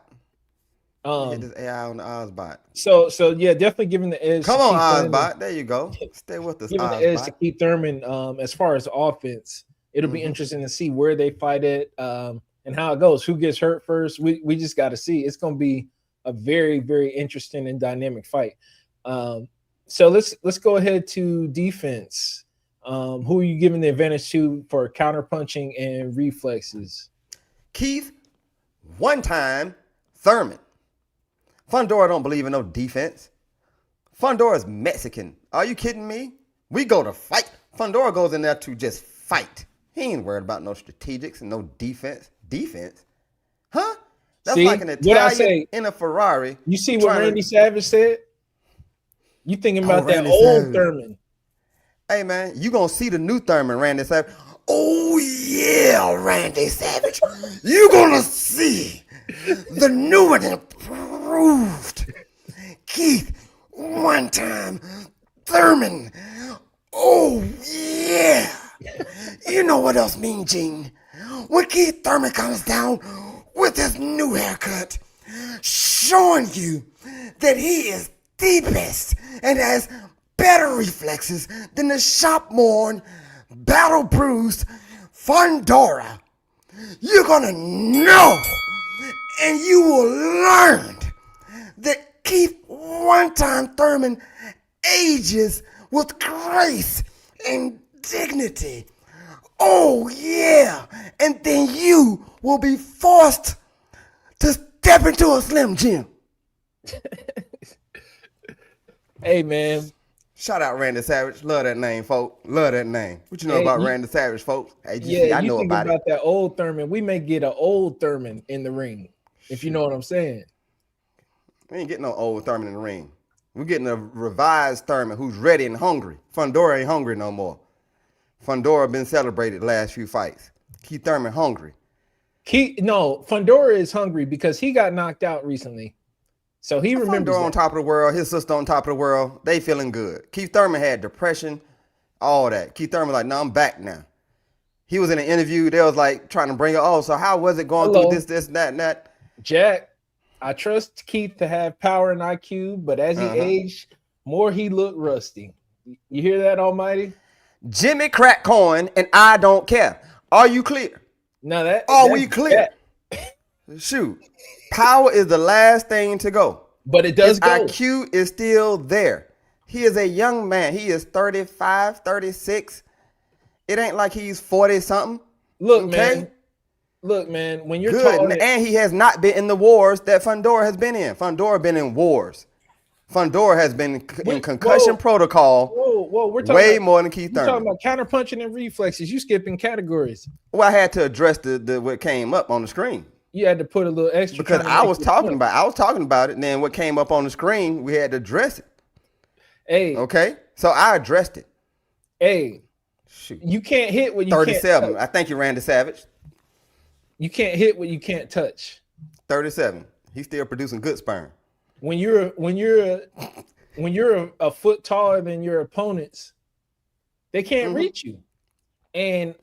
Get this AI on the Ozbot. So yeah, definitely giving the edge. Come on, Ozbot. There you go. Stay with us, giving Ozbot. the edge to Keith Thurman. As far as offense, it'll be interesting to see where they fight it and how it goes. Who gets hurt first? We just got to see. It's going to be a very, very interesting and dynamic fight. So let's go ahead to defense. Who are you giving the advantage to for counter punching and reflexes? Keith, one-time Thurman. Fundora don't believe in no defense. Fundora's Mexican. Are you kidding me? We go to fight. Fundora goes in there to just fight. He ain't worried about no strategics and no defense. Defense? Huh? That's like an Italian in a Ferrari. You see what Randy Savage said? You thinking about that old Thurman. Hey, man, you going to see the new Thurman, Randy Savage. Oh, yeah, Randy Savage. You going to see the new and improved Keith one-time Thurman. Oh, yeah. You know what else means, Gene? When Keith Thurman comes down with his new haircut, showing you that he is the best and has better reflexes than the shop-worn, battle-bruised Fundora. You're gonna know and you will learn that Keith one-time Thurman ages with grace and dignity. Oh yeah, and then you will be forced to step into a Slim Jim. Hey man, shout out Randy Savage. Love that name, folks. Love that name. What you know about Randy Savage, folks? Hey, yeah, I know about it. That old Thurman. We may get an old Thurman in the ring, if you know what I'm saying. We ain't getting no old Thurman in the ring. We're getting a revised Thurman who's ready and hungry. Fundora ain't hungry no more. Fundora been celebrated the last few fights. Keith Thurman hungry. Fundora is hungry because he got knocked out recently. So he remembers Fundora on top of the world, his sister on top of the world. They feeling good. Keith Thurman had depression, all that. Keith Thurman like, no, I'm back now. He was in an interview. They was like trying to bring it. Oh, so how was it going through this, that, and that? Jack, I trust Keith to have power and IQ, but as he aged, more he looked rusty. You hear that, Almighty? Jimmy Crack Coin and I don't care. Are you clear? No, are we clear? Shoot. Power is the last thing to go. But it does go. IQ is still there. He is a young man. He is 35, 36. It ain't like he's 40 something. Look, man, when you're talking, and he has not been in the wars that Fundora has been in. Fundora been in wars. Fundora has been in concussion protocol. We're talking way more than Keith Thurman. We're talking about counter punching and reflexes. You skipping categories. Well, I had to address the what came up on the screen. You had to put a little extra because I was talking about it, and then what came up on the screen, we had to address it. Hey, okay, so I addressed it. Hey, shoot, you can't hit what you 37. Can't touch. I think you ran to Savage. You can't hit what you can't touch. 37. He's still producing good sperm. When you're a foot taller than your opponents, they can't reach you. And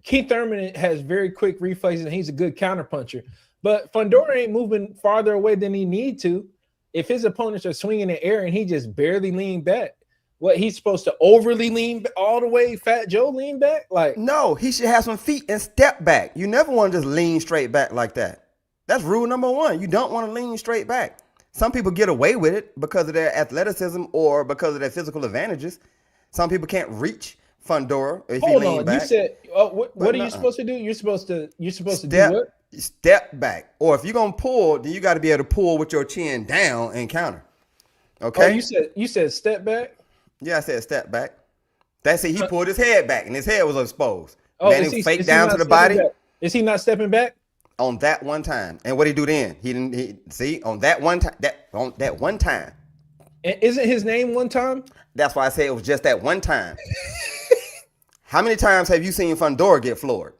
Keith Thurman has very quick reflexes and he's a good counterpuncher. But Fundora ain't moving farther away than he need to. If his opponents are swinging in the air and he just barely lean back, what, he's supposed to overly lean all the way, Fat Joe lean back? Like, no, he should have some feet and step back. You never want to just lean straight back like that. That's rule number one. You don't want to lean straight back. Some people get away with it because of their athleticism or because of their physical advantages. Some people can't reach Fundora if he lean back. You said, what are you supposed to do? You're supposed to do what? Step back. Or if you're gonna pull, then you got to be able to pull with your chin down and counter. Okay. Oh, you said step back? Yeah, I said step back. That's it. He pulled his head back and his head was exposed. Oh, then he faked down to the body. Back? Is he not stepping back? On that one time. And what did he do then? He see on that one time. On that one time. And isn't his name One Time? That's why I say it was just that one time. How many times have you seen Fundora get floored?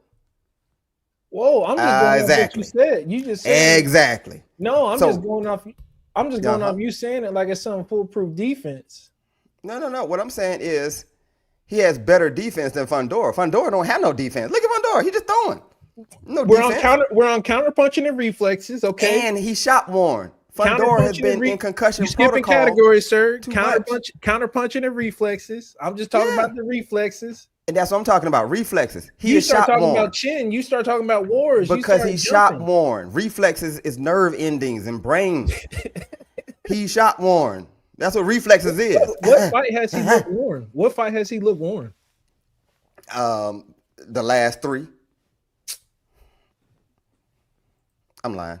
Whoa, I'm just going off what you said. You just said exactly. No, I'm just going off you saying it like it's some foolproof defense. No. What I'm saying is he has better defense than Fundora. Fundora don't have no defense. Look at Fundora. He just throwing. No We're defense. on counter punching and reflexes. Okay, And he shot worn. Fundora has been in concussion skipping protocol. categories, sir. Counter Punching and reflexes. I'm just talking Yeah. about the reflexes. And that's what I'm talking about. Reflexes. He You is start shot talking worn. about chin. You start talking about wars. Because he's shot worn. Reflexes is nerve endings and brain. He's shot worn. That's what reflexes is. What fight has he looked worn? What fight has he looked worn? The last 3. I'm lying.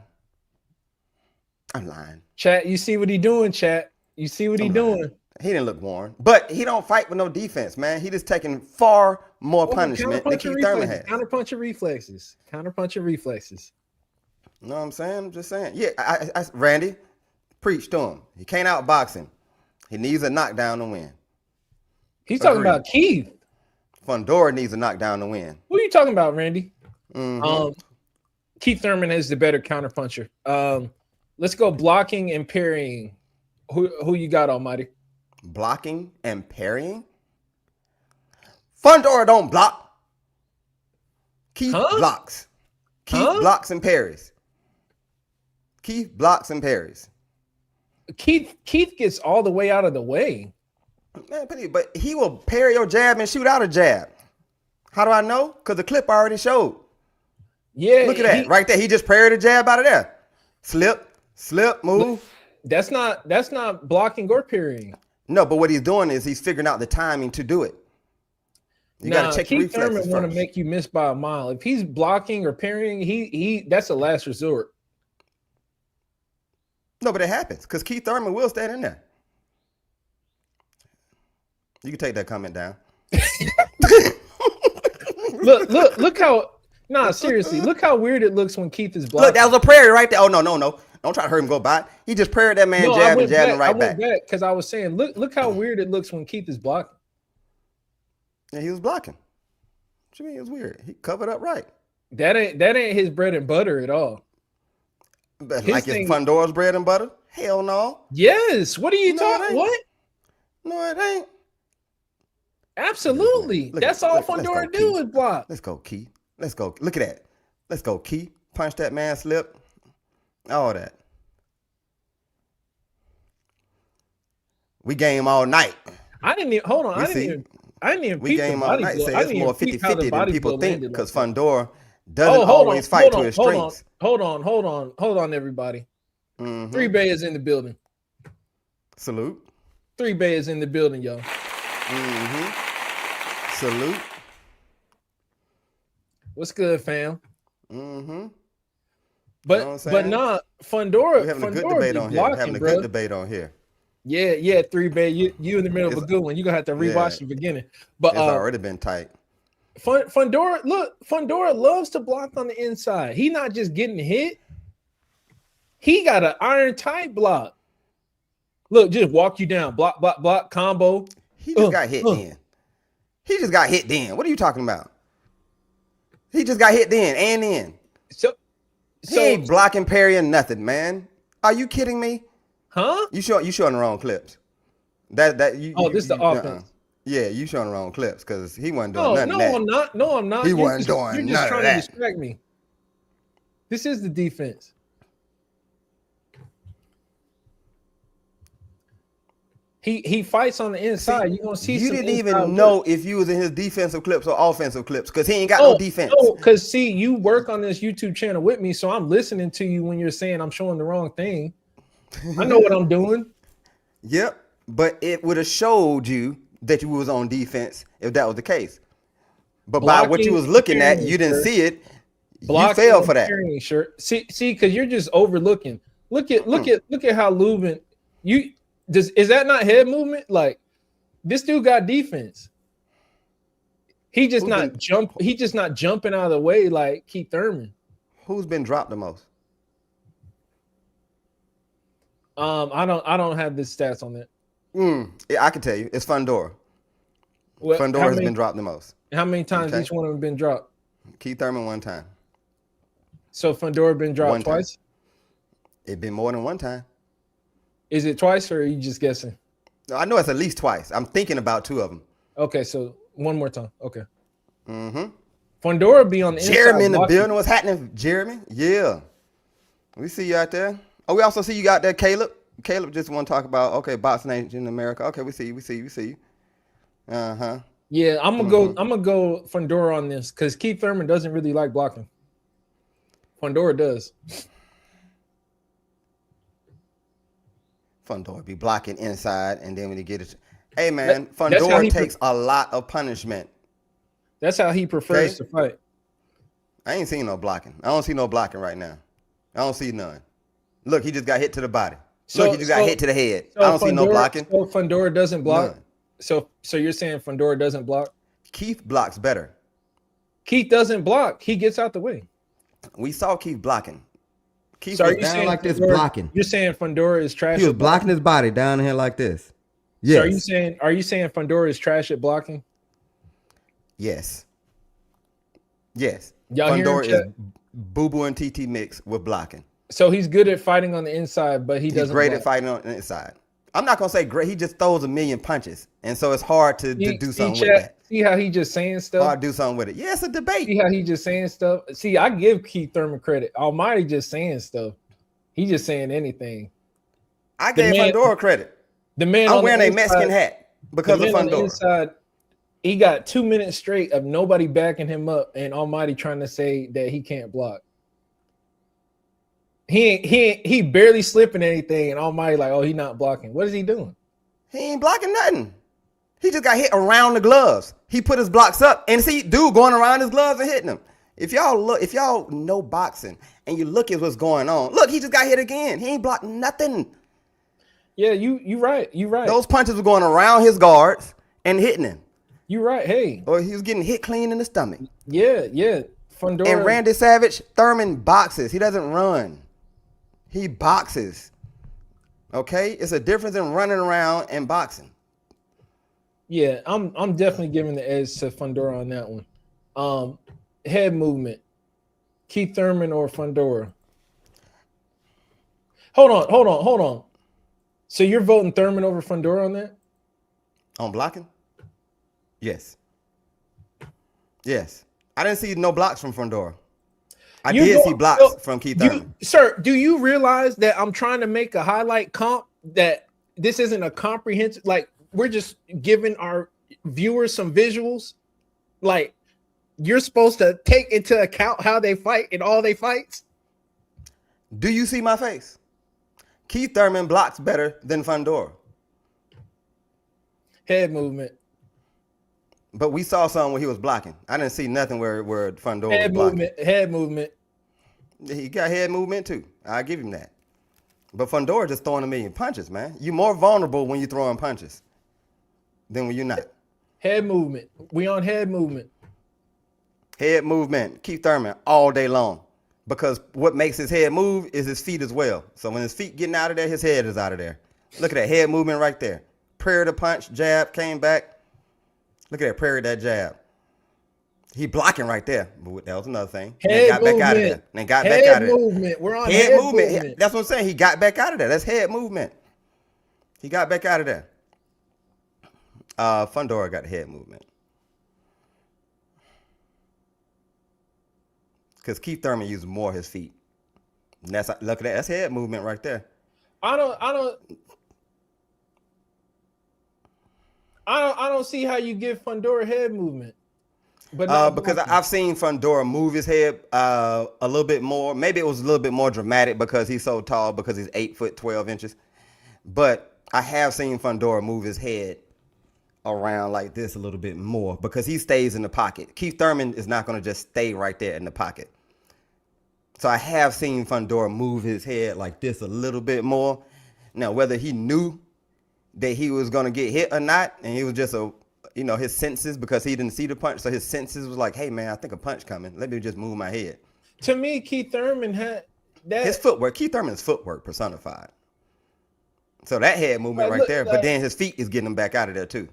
Chat, you see what he doing, chat. You see what he doing. He didn't look worn. But he don't fight with no defense, man. He just taking far more punishment than Keith Thurman has. Counter punch and reflexes. You know what I'm saying? I'm just saying. Yeah, Randy, preach to him. He can't outbox him. He needs a knockdown to win. He's talking about Keith. Fundora needs a knockdown to win. What are you talking about, Randy? Mm-hmm. Keith Thurman is the better counterpuncher. Let's go blocking and parrying. Who you got, Almighty? Blocking and parrying? Fundora don't block. Keith blocks. Keith blocks and parries. Keith blocks and parries. Keith gets all the way out of the way. Man, but he will parry your jab and shoot out a jab. How do I know? Because the clip already showed. Yeah. Look at that. Right there. He just parried a jab out of there. Slip, move. That's not blocking or parrying. No, but what he's doing is he's figuring out the timing to do it. You got to check your reflexes. Keith Thurman want to make you miss by a mile. If he's blocking or parrying, he that's a last resort. No, but it happens because Keith Thurman will stand in there. You can take that comment down. look how seriously, look how weird it looks when Keith is blocking. Look, that was a parry right there. Oh no. Don't try to hurt him go by. He just parried that man jabbing right back. Because I was saying, look how weird it looks when Keith is blocking. Yeah, he was blocking. What you mean it was weird? He covered up right. That ain't his bread and butter at all. But like it's Fundora's bread and butter? Hell no. Yes. What are you talking? What? No, it ain't. Absolutely. That's all Fundora do is block. Let's go, Keith. Let's go. Look at that. Let's go, Keith. Punch that man slip. All that. We game all night. I didn't even hold on. I didn't even we game all night. Say it's more 50-50 than people think because Fundora doesn't always fight to his strengths. Hold on, everybody. 3 Bay is in the building. Salute. 3 Bay is in the building, y'all. Salute. What's good, fam? But Fundora. We're having a good debate on here. Having a good debate on here. Yeah, 3 Bay. You in the middle of a good one. You're gonna have to rewatch the beginning. But it's already been tight. Fundora loves to block on the inside. He not just getting hit. He got an iron tight block. Look, just walk you down. Block, combo. He just got hit then. He just got hit then. What are you talking about? He just got hit then and then. He ain't blocking, parrying, nothing, man. Are you kidding me? Huh? You showing the wrong clips. This is the offense. Yeah, you showing the wrong clips because he wasn't doing nothing. No, I'm not. He wasn't doing You're just trying to distract me. This is the defense. He fights on the inside. You're gonna see. You didn't even know if you was in his defensive clips or offensive clips because he ain't got no defense. No, because you work on this YouTube channel with me, so I'm listening to you when you're saying I'm showing the wrong thing. I know what I'm doing. Yep, but it would have showed you that you was on defense if that was the case. But by what you was looking at, you didn't see it. You failed for that. Shirt. See, because you're just overlooking. Look at how Lubin is that not head movement? Like this dude got defense. He just not jumping out of the way like Keith Thurman. Who's been dropped the most? I don't have the stats on that. Yeah, I can tell you. It's Fundora. Fundora has been dropped the most. How many times each one of them been dropped? Keith Thurman 1 time. So Fundora been dropped twice? It's been more than 1 time. Is it twice or are you just guessing? No, I know it's at least twice. I'm thinking about 2 of them. Okay, so one more time. Okay. Fundora be on the inside. Jeremy in the building. What's happening, Jeremy? Yeah. We see you out there. Oh, we also see you out there, Caleb. Caleb just want to talk about, okay, boxing age in America. Okay, we see you. Uh-huh. Yeah, I'm gonna go Fundora on this because Keith Thurman doesn't really like blocking. Fundora does. Fundora be blocking inside, and then when he get it, hey man, Fundora takes a lot of punishment. That's how he prefers to fight. I ain't seen no blocking. I don't see no blocking right now. I don't see none. Look, he just got hit to the body. Look, he just got hit to the head. I don't see no blocking. So Fundora doesn't block. None. So you're saying Fundora doesn't block? Keith blocks better. Keith doesn't block. He gets out the way. We saw Keith blocking. Keith was down like this blocking. You're saying Fundora is trash? He was blocking his body down here like this. Yes. So are you saying Fundora is trash at blocking? Yes. Yes. Y'all Fundora is Boo Boo and TT mix with blocking. So he's good at fighting on the inside, but he's great block. At fighting on the inside. I'm not gonna say great. He just throws a million punches, and so it's hard to do something with that. See how he just saying stuff? Hard to do something with it. Yeah, it's a debate. See how he just saying stuff? See, I give Keith Thurman credit. Almighty just saying stuff. He just saying anything. I gave Fundora credit. The man I'm wearing a Mexican hat because of Fundora. Inside, he got 2 minutes straight of nobody backing him up, and Almighty trying to say that he can't block. He barely slipping anything, and Almighty like, oh, he not blocking. What is he doing? He ain't blocking nothing. He just got hit around the gloves. He put his blocks up, and see dude going around his gloves and hitting him. If y'all know boxing and you look at what's going on, look, he just got hit again. He ain't blocked nothing. Yeah, you right. You right. Those punches were going around his guards and hitting him. You right. Hey. Or he was getting hit clean in the stomach. Yeah. Fundora. And Randy Savage, Thurman boxes. He doesn't run. He boxes. Okay? It's a difference in running around and boxing. Yeah, I'm definitely giving the edge to Fundora on that one. Head movement. Keith Thurman or Fundora? Hold on. So you're voting Thurman over Fundora on that? On blocking? Yes. I didn't see no blocks from Fundora. I did see blocks from Keith Thurman. Sir, do you realize that I'm trying to make a highlight comp, that this isn't a comprehensive, like we're just giving our viewers some visuals? Like you're supposed to take into account how they fight in all they fights? Do you see my face? Keith Thurman blocks better than Fundora. Head movement. But we saw something where he was blocking. I didn't see nothing where Fundora was blocking. Head movement. He got head movement too. I'll give him that. But Fundora just throwing a million punches, man. You're more vulnerable when you're throwing punches than when you're not. Head movement. We on head movement. Head movement. Keith Thurman all day long. Because what makes his head move is his feet as well. So when his feet getting out of there, his head is out of there. Look at that head movement right there. Prayer to punch, jab, came back. Look at that, prayer that jab. He blocking right there. But that was another thing. Head got movement. Back out of there. Then got back out of there. Movement. We're on head movement. That's what I'm saying. He got back out of there. That's head movement. He got back out of there. Fundora got the head movement. Because Keith Thurman used more of his feet. And look at that. That's head movement right there. I don't see how you give Fundora head movement. But because I've seen Fundora move his head a little bit more. Maybe it was a little bit more dramatic because he's so tall, because he's 8 foot 12 inches. But I have seen Fundora move his head around like this a little bit more because he stays in the pocket. Keith Thurman is not going to just stay right there in the pocket. So I have seen Fundora move his head like this a little bit more. Now, whether he knew that he was going to get hit or not, and he was just his senses, because he didn't see the punch, so his senses was like, hey man, I think a punch coming, let me just move my head. To me, Keith Thurman had that. His footwork, Keith Thurman's footwork personified. So that head movement right there, but then his feet is getting him back out of there too.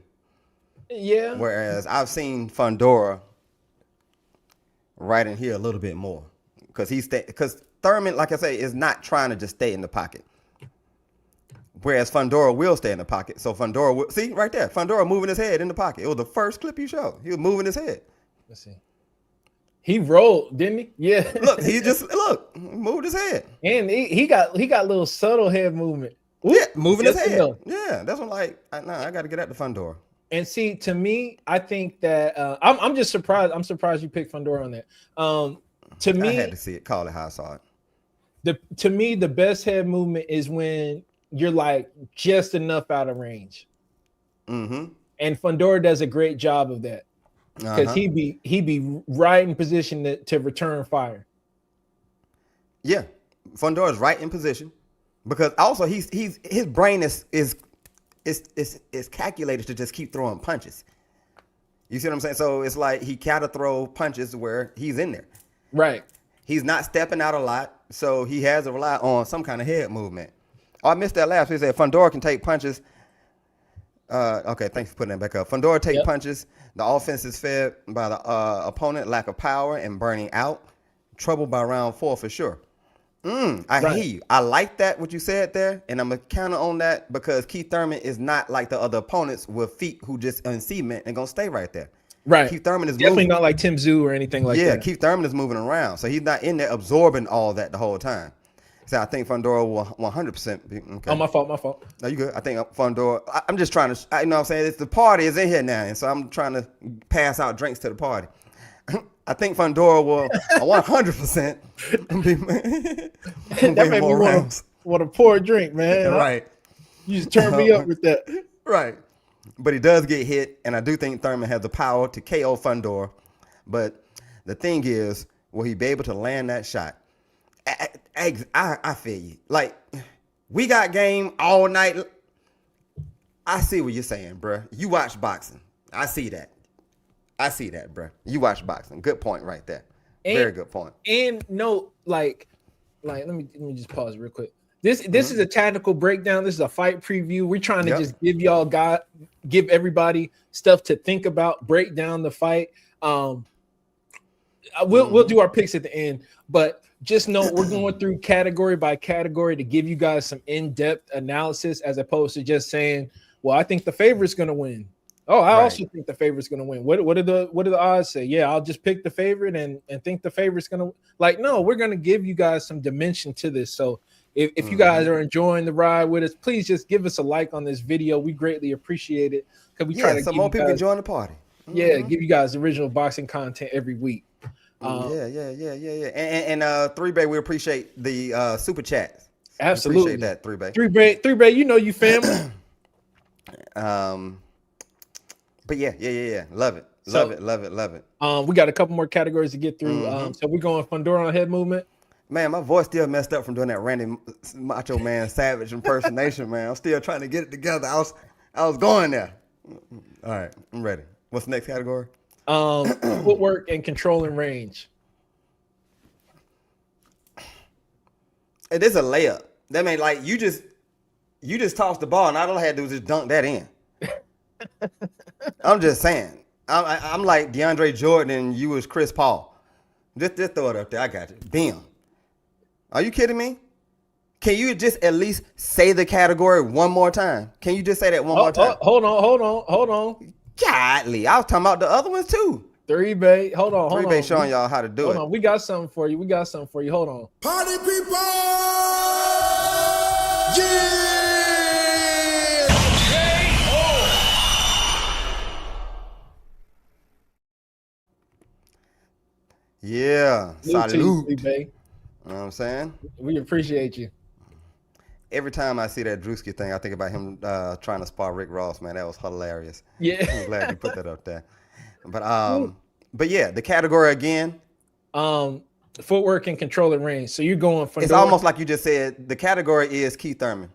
Yeah. Whereas I've seen Fundora right in here a little bit more, because Thurman, like I say, is not trying to just stay in the pocket. Whereas Fundora will stay in the pocket. So Fundora will, see right there, Fundora moving his head in the pocket. It was the first clip you showed. He was moving his head. Let's see. He rolled, didn't he? Yeah. Look, he just moved his head. And he got little subtle head movement. Ooh, yeah, moving his head. No. Yeah, that's when I got to get at the Fundora. And see, to me, I think that I'm just surprised. I'm surprised you picked Fundora on that. To me, I had to see it. Call it how I saw it. To me, the best head movement is when you're like just enough out of range. Mm-hmm. And Fundora does a great job of that because he be right in position to return fire. Yeah, Fundora is right in position because also his brain is calculated to just keep throwing punches. You see what I'm saying? So it's like he gotta throw punches where he's in there. Right. He's not stepping out a lot, so he has to rely on some kind of head movement. Oh, I missed that last. He said Fundora can take punches. Okay, thanks for putting that back up. Fundora take punches. The offense is fed by the opponent, lack of power and burning out. Trouble by round 4 for sure. I hear you. I like that, what you said there, and I'm going to counter on that because Keith Thurman is not like the other opponents with feet who just in cement and going to stay right there. Right. Keith Thurman is definitely not like Tim Zoo or anything like that. Yeah, Keith Thurman is moving around, so he's not in there absorbing all that the whole time. So I think Fundora will 100% be okay. Oh, my fault. No, you good. I think Fundora. I'm just trying to. You know what I'm saying? It's the party is in here now, and so I'm trying to pass out drinks to the party. I think Fundora will 100% be that made me want to pour a drink, man. Right. You just turn me up with that. Right. But he does get hit, and I do think Thurman has the power to KO Fundora. But the thing is, will he be able to land that shot? I feel you. Like, we got game all night. I see what you're saying, bruh. You watch boxing. I see that, bruh. You watch boxing. Good point right there. Very good point. And no, like let me just pause real quick. This is a tactical breakdown. This is a fight preview. We're trying to just give everybody stuff to think about, break down the fight. We'll do our picks at the end, but just know we're going through category by category to give you guys some in-depth analysis as opposed to just saying, well, I think the favorite's going to win. Oh, I also think the favorite's going to win. What do the odds say? Yeah, I'll just pick the favorite and think the favorite's going to like. No, we're going to give you guys some dimension to this. So if you guys are enjoying the ride with us, please just give us a like on this video. We greatly appreciate it because we try to some more people can join the party. Yeah, give you guys original boxing content every week. Yeah. And 3Bay, we appreciate the super chats. Absolutely. Appreciate that, 3Bay. 3Bay, you know you family. But yeah. Love it. Love it. We got a couple more categories to get through. So we're going Fundora on head movement. Man, my voice still messed up from doing that Randy Macho Man Savage impersonation, man. I'm still trying to get it together. I was going there. All right, I'm ready. What's the next category? Footwork and controlling range. It is a layup. That means like you just tossed the ball, and all I had to do was just dunk that in. I'm just saying. I'm like DeAndre Jordan, and you was Chris Paul. Just throw it up there. I got you. Damn. Are you kidding me? Can you just at least say the category one more time? Can you just say that one more time? Hold on. Godly. I was talking about the other ones too. 3Bay. Hold on. 3Bay showing y'all how to do it. Hold on. We got something for you. Hold on. Party people! Yeah! Yeah. Salute. 3Bay. You know what I'm saying? We appreciate you. Every time I see that Drewski thing, I think about him trying to spar Rick Ross, man. That was hilarious. Yeah. I'm glad you put that up there. But yeah, the category again. Footwork and controlling range. So you're going for It's almost like you just said the category is Keith Thurman.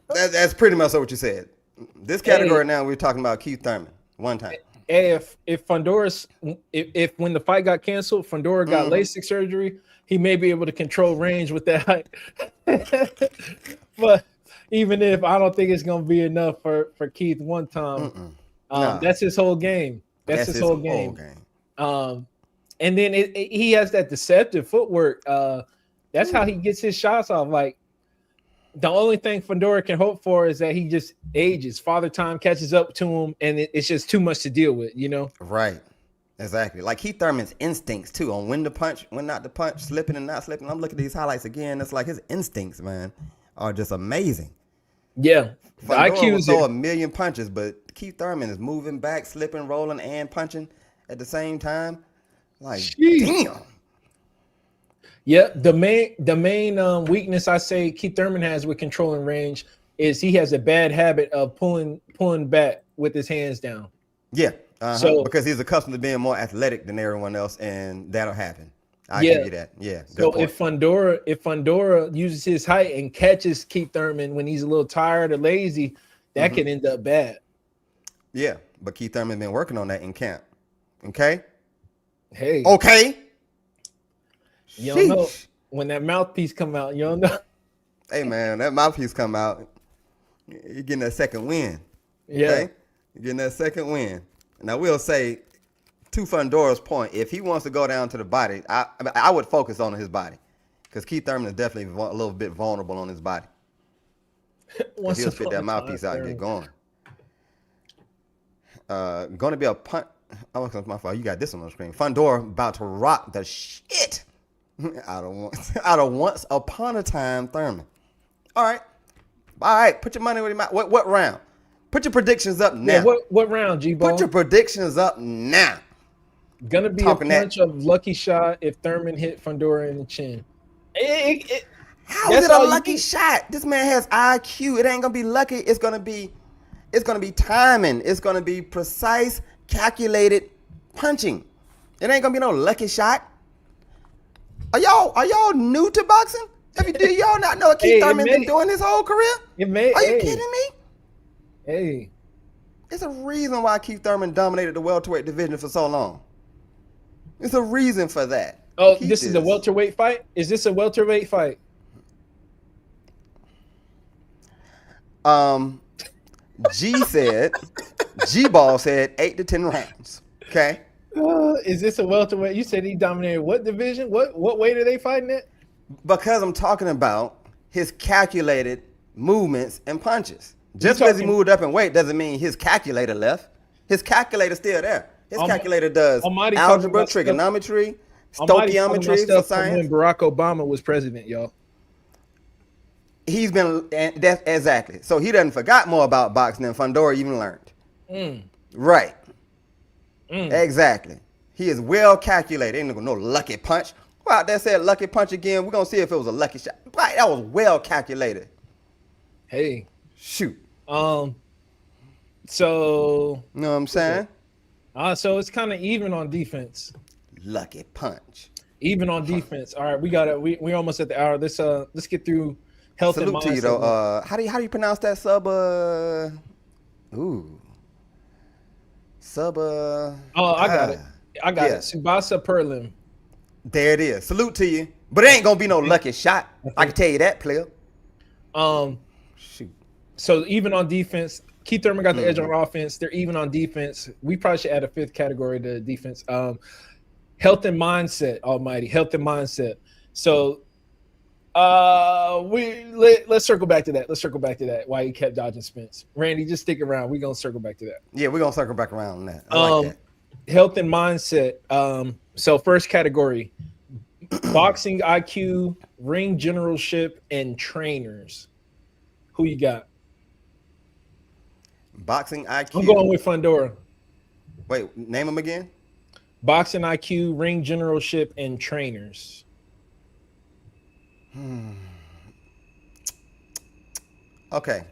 That's pretty much what you said. This category now we're talking about Keith Thurman one time. If Fundora's if when the fight got canceled, Fundora got LASIK surgery, he may be able to control range with that height. But even if, I don't think it's gonna be enough for Keith one time. That's his whole game. That's his whole game. And then he has that deceptive footwork. That's how he gets his shots off. Like, the only thing Fundora can hope for is that he just ages. Father time catches up to him, and it's just too much to deal with, you know? Right. Exactly. Like Keith Thurman's instincts too on when to punch, when not to punch, slipping and not slipping. I'm looking at these highlights again. It's like his instincts, man, are just amazing. Yeah. The Fundora will throw a million punches, but Keith Thurman is moving back, slipping, rolling, and punching at the same time. Like, damn. Yeah, the main weakness I say Keith Thurman has with controlling range is he has a bad habit of pulling back with his hands down. Yeah. So because he's accustomed to being more athletic than everyone else, and that'll happen. I give you that. Yeah. So if Fundora uses his height and catches Keith Thurman when he's a little tired or lazy, that can end up bad. Yeah, but Keith Thurman's been working on that in camp. Okay. Hey. Okay. You don't know when that mouthpiece come out. You don't know. Hey man, that mouthpiece come out, you're getting that second win. Yeah. Okay? You're getting that second win. And I will say, to Fundora's point, if he wants to go down to the body, I would focus on his body, because Keith Thurman is definitely a little bit vulnerable on his body. He'll spit that mouthpiece out and get going. Going to be a punt. Oh, that's my fault. You got this one on the screen. Fundora about to rock the shit out of once upon a time Thurman. All right. Put your money where your mouth. What round? Put your predictions up now. Yeah, what round, G-Ball? Put your predictions up now. Gonna be a bunch of lucky shot if Thurman hit Fundora in the chin. How is it a lucky shot? This man has IQ. It ain't gonna be lucky. It's gonna be timing. It's gonna be precise, calculated punching. It ain't gonna be no lucky shot. Are y'all new to boxing? Do y'all not know what Keith Thurman been doing his whole career? Are you kidding me? Hey, it's a reason why Keith Thurman dominated the welterweight division for so long. There's a reason for that. Oh, this is a welterweight fight? Is this a welterweight fight? G-Ball said 8 to 10 rounds. Okay. Is this a welterweight? You said he dominated what division? What weight are they fighting at? Because I'm talking about his calculated movements and punches. Just because he moved up in weight doesn't mean his calculator left. His calculator's still there. His calculator does algebra, trigonometry, stoichiometry for science. When Barack Obama was president, y'all. He's been, that's exactly. So he doesn't forgot more about boxing than Fundora even learned. Right. Exactly. He is well calculated. Ain't no lucky punch. Well, out there said lucky punch again. We're going to see if it was a lucky shot. Right, that was well calculated. Hey. Shoot. So. You know what I'm saying? So it's kind of even on defense. Lucky punch. Even on defense. All right, we got it. We're almost at the hour. Let's get through health and mindset. Salute to you though. How do you pronounce that sub? Oh, I got it. I got it. Subasa Perlim. There it is. Salute to you. But it ain't gonna be no lucky shot. I can tell you that, player. Shoot. So even on defense, Keith Thurman got the edge on offense. They're even on defense. We probably should add a fifth category to defense. Health and mindset, almighty. Health and mindset. So let's circle back to that. Let's circle back to that. Why he kept dodging Spence. Randy, just stick around. We're gonna circle back to that. Yeah, we're gonna circle back around on that. I like that. Health and mindset. So first category, boxing IQ, ring generalship, and trainers. Who you got? Boxing IQ. I'm going with Fundora. Wait, name them again. Boxing IQ, ring generalship, and trainers. Okay.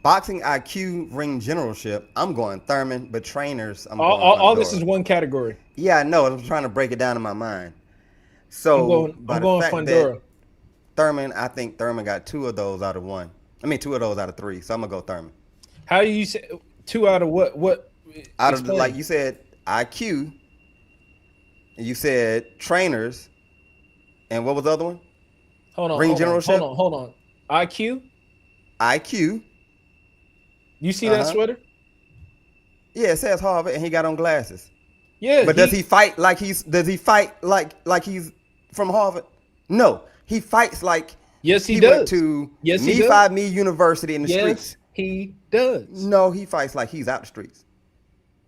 Boxing IQ, ring generalship. I'm going Thurman, but trainers. All this is one category. Yeah, I know. I'm trying to break it down in my mind. So I'm going Fundora. Thurman, I think Thurman got 2 of those out of 1. I mean, 2 of those out of 3. So I'm gonna go Thurman. How do you say 2 out of what? What? Out of like you said IQ. You said trainers, and what was the other one? Hold on. Ring generalship. Hold on. IQ. You see that sweater? Yeah, it says Harvard, and he got on glasses. Yeah, but does he fight like he's from Harvard? No, he fights like he does. Went to Me University in the streets. He does. No, he fights like he's out the streets.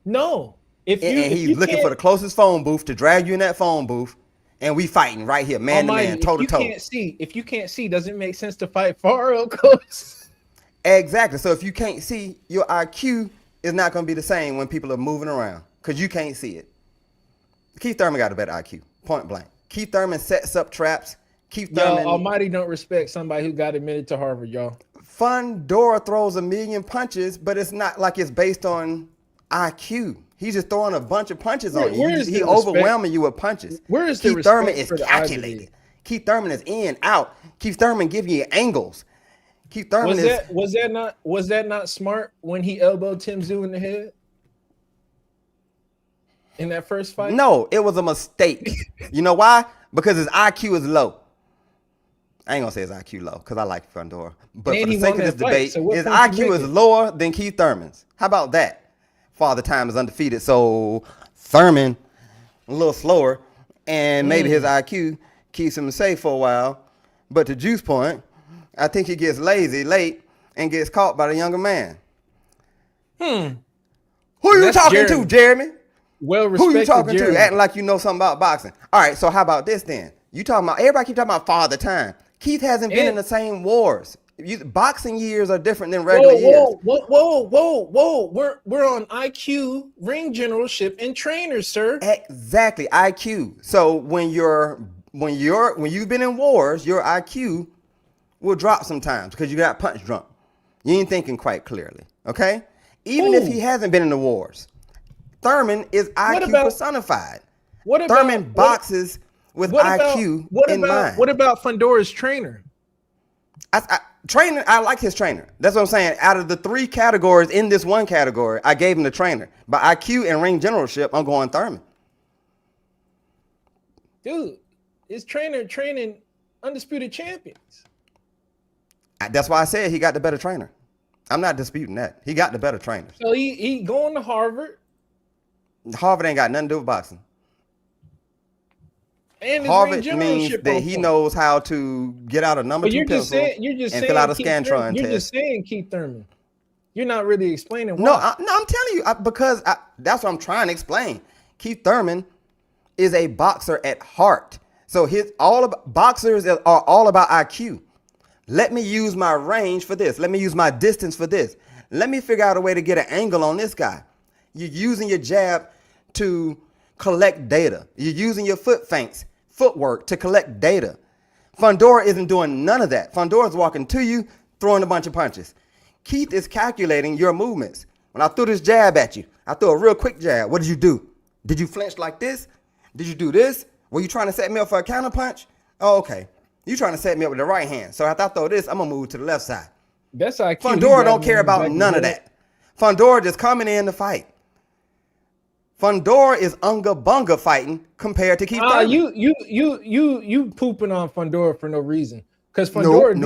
No. And he's looking for the closest phone booth to drag you in that phone booth, and we fighting right here, man to man, toe to toe. If you can't see, does it make sense to fight far or close? Exactly. So if you can't see, your IQ is not going to be the same when people are moving around because you can't see it. Keith Thurman got a better IQ, point blank. Keith Thurman sets up traps. Keith Thurman. Almighty don't respect somebody who got admitted to Harvard, y'all. Fundora throws a million punches, but it's not like it's based on IQ. He's just throwing a bunch of punches on you. He's overwhelming you with punches. Where is the Keith Thurman is calculated. Keith Thurman is in, out. Keith Thurman giving you angles. Keith Thurman was that not smart when he elbowed Tim Zoo in the head in that first fight? No, it was a mistake. You know why? Because his IQ is low. I ain't gonna say his IQ low because I like Fundora, but for the sake of this debate, his IQ is lower than Keith Thurman's. How about that? Father Time is undefeated, so Thurman a little slower, and maybe his IQ keeps him safe for a while. But to Juice point, I think he gets lazy late and gets caught by the younger man. Who are you talking to, Jeremy? Well respected. Who you talking Jeremy. to? Acting like you know something about boxing. All right, so how about this then? You talking about everybody keep talking about Father Time. Keith hasn't been in the same wars. Boxing years are different than regular years. Whoa. We're on IQ, ring generalship, and trainers, sir. Exactly, IQ. So when you've been in wars, your IQ will drop sometimes because you got punch drunk. You ain't thinking quite clearly. Okay? Even if he hasn't been in the wars. Thurman is IQ personified. Thurman boxes with IQ in mind. What about Fundora's trainer? Trainer, I like his trainer. That's what I'm saying. Out of the three categories in this one category, I gave him the trainer. But IQ and ring generalship, I'm going Thurman. Dude, his trainer training undisputed champions. That's why I said he got the better trainer. I'm not disputing that. He got the better trainer. So he going to Harvard. Harvard ain't got nothing to do with boxing. And Harvard means that he knows how to get out a number 2 pencil and fill out a Scantron test. You're just saying Keith Thurman. You're not really explaining why. No, I'm telling you because that's what I'm trying to explain. Keith Thurman is a boxer at heart. So boxers are all about IQ. Let me use my range for this. Let me use my distance for this. Let me figure out a way to get an angle on this guy. You're using your jab to collect data. You're using your footwork to collect data. Fundora isn't doing none of that. Fundora's walking to you, throwing a bunch of punches. Keith is calculating your movements. When I threw this jab at you, I threw a real quick jab. What did you do? Did you flinch like this? Did you do this? Were you trying to set me up for a counter punch? Oh, okay. You trying to set me up with the right hand. So after I throw this, I'm going to move to the left side. That's IQ. Fundora don't care about none of that. Fundora just coming in to fight. Fundora is unga bunga fighting compared to Keith Thurman. You pooping on Fundora for no reason. Because Fundora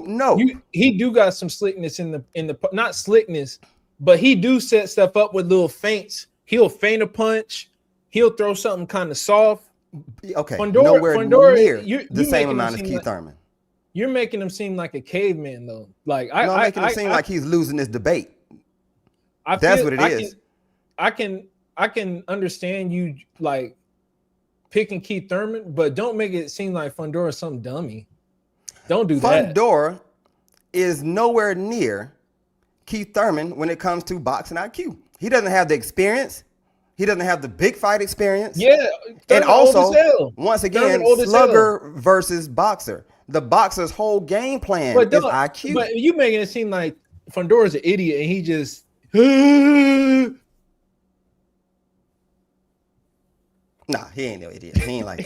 no. He do got some slickness in the not slickness, but he do set stuff up with little feints. He'll feint a punch. He'll throw something kind of soft. Okay, nowhere near the same amount as Keith Thurman. You're making him seem like a caveman though. Like I'm making him seem like he's losing this debate. That's what it is. I can understand you like picking Keith Thurman, but don't make it seem like Fundora is some dummy. Don't do that. Fundora is nowhere near Keith Thurman when it comes to boxing IQ. He doesn't have the experience. He doesn't have the big fight experience. Yeah. And also, once again, slugger versus boxer. The boxer's whole game plan is IQ. But you making it seem like Fundora's an idiot and he just Nah, he ain't no idiot. He ain't like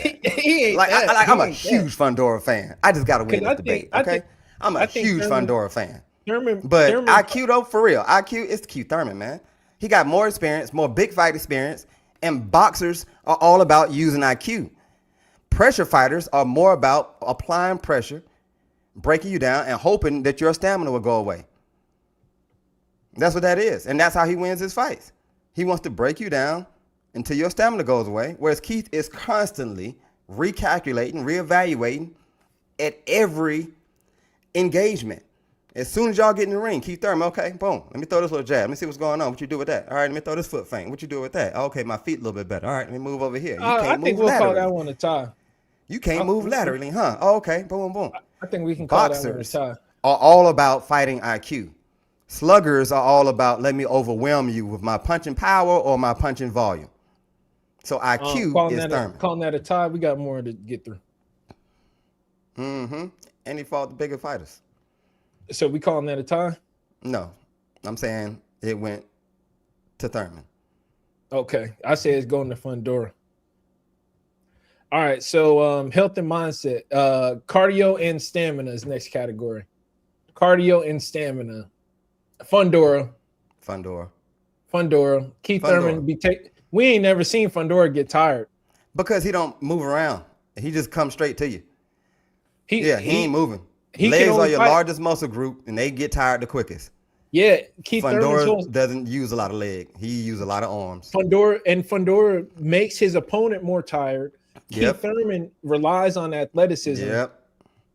that. I'm a huge Fundora fan. I just gotta win this debate. Okay, I'm a huge Fundora fan. But IQ though, for real, IQ is Keith Thurman, man. He got more experience, more big fight experience, and boxers are all about using IQ. Pressure fighters are more about applying pressure, breaking you down, and hoping that your stamina will go away. That's what that is, and that's how he wins his fights. He wants to break you down until your stamina goes away, whereas Keith is constantly recalculating, reevaluating at every engagement. As soon as y'all get in the ring, Keith Thurman, okay, boom. Let me throw this little jab. Let me see what's going on. What you do with that? All right, let me throw this foot feint. What you do with that? Okay, my feet a little bit better. All right, let me move over here. You can't I move think we'll laterally. call that one a tie. You can't move laterally, huh? Oh, okay, boom, boom. I think we can call that one a Boxers tie. are all about fighting IQ. Sluggers are all about let me overwhelm you with my punching power or my punching volume. So IQ is Thurman. Calling that a tie. We got more to get through. Mm-hmm. And he fought the bigger fighters. So we calling that a tie? No, I'm saying it went to Thurman. Okay, I say it's going to Fundora. All right, so health and mindset, cardio and stamina is next category. Cardio and stamina. Fundora. Keith Thurman we ain't never seen Fundora get tired because he don't move around. He just comes straight to you. He ain't moving. Legs are your largest muscle group, and they get tired the quickest. Yeah, Keith Fundora doesn't use a lot of leg. He uses a lot of arms. Fundora makes his opponent more tired. Keith Thurman relies on athleticism.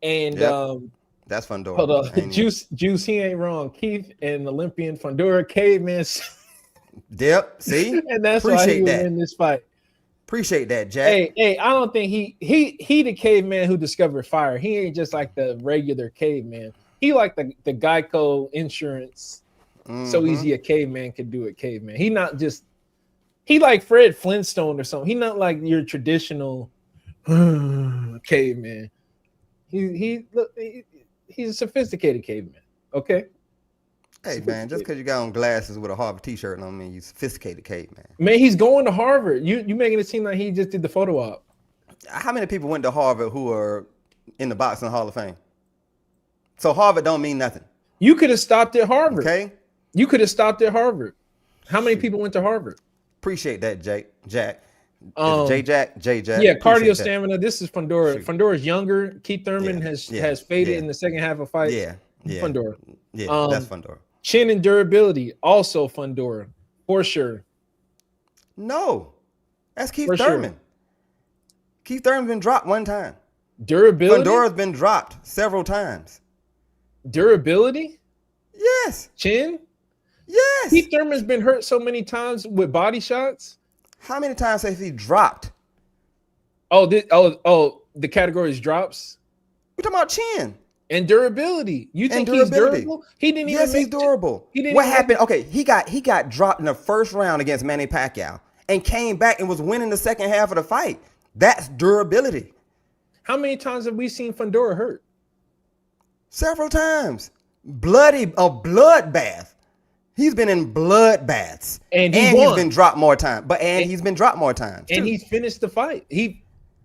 And that's Fundora. Hold on. Juice, he ain't wrong. Keith and Olympian Fundora, caveman. See? And that's why he was in this fight. Appreciate that, Jack. Hey, I don't think he the caveman who discovered fire. He ain't just like the regular caveman. He like the Geico insurance. So easy a caveman could do it, caveman. He not just like Fred Flintstone or something. He not like your traditional caveman. He's a sophisticated caveman. Okay. Hey man, just because you got on glasses with a Harvard T-shirt don't mean you sophisticated caveman. Man, he's going to Harvard. You making it seem like he just did the photo op. How many people went to Harvard who are in the Boxing Hall of Fame? So Harvard don't mean nothing. You could have stopped at Harvard. Okay. You could have stopped at Harvard. How many people went to Harvard? Appreciate that, Jack. J-Jack. Yeah, cardio stamina. This is Fundora. Shoot. Fundora's younger. Keith Thurman has faded in the second half of fight. Fundora. Yeah, that's Fundora. Chin and durability, also Fundora, for sure. No, that's Keith Thurman. Sure. Keith Thurman's been dropped one time. Durability? Fundora's been dropped several times. Durability? Yes. Chin? Yes. Keith Thurman's been hurt so many times with body shots. How many times has he dropped? The category is drops? We're talking about chin. And durability. You think he's durable? He didn't even. Yes, he's durable. What happened? Okay, he got dropped in the first round against Manny Pacquiao and came back and was winning the second half of the fight. That's durability. How many times have we seen Fundora hurt? Several times. A bloodbath. He's been in bloodbaths. And he's been dropped more times. He's been dropped more times. And he's finished the fight.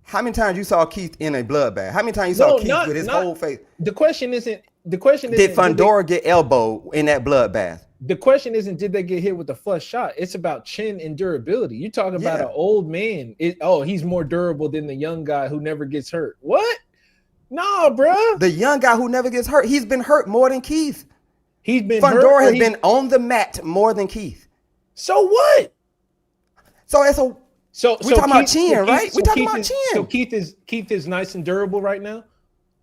How many times you saw Keith in a bloodbath? How many times you saw Keith with his whole face? The question isn't. Did Fundora get elbowed in that bloodbath? The question isn't did they get hit with a flush shot. It's about chin and durability. You're talking about an old man. He's more durable than the young guy who never gets hurt. What? No, bro. The young guy who never gets hurt. He's been hurt more than Keith. He's been Fundora has been on the mat more than Keith. So what? So we're talking about chin, right? We're talking about chin. So Keith is nice and durable right now?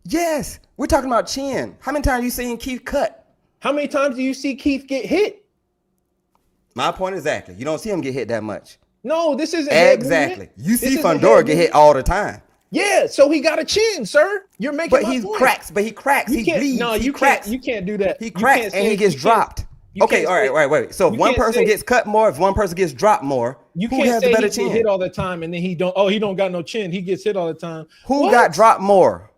Yes. We're talking about chin. How many times have you seen Keith cut? How many times do you see Keith get hit? My point exactly. You don't see him get hit that much. No, this isn't exactly. You see Fundora get hit all the time. Yeah, so he got a chin, sir. You're making But he cracks. He bleeds. No, you can't do that. He cracks and he gets dropped. Okay, all right, wait. So if one person gets cut more, if one person gets dropped more, who has the better chin? Get hit all the time, and then he don't got no chin. He gets hit all the time. Who got dropped more?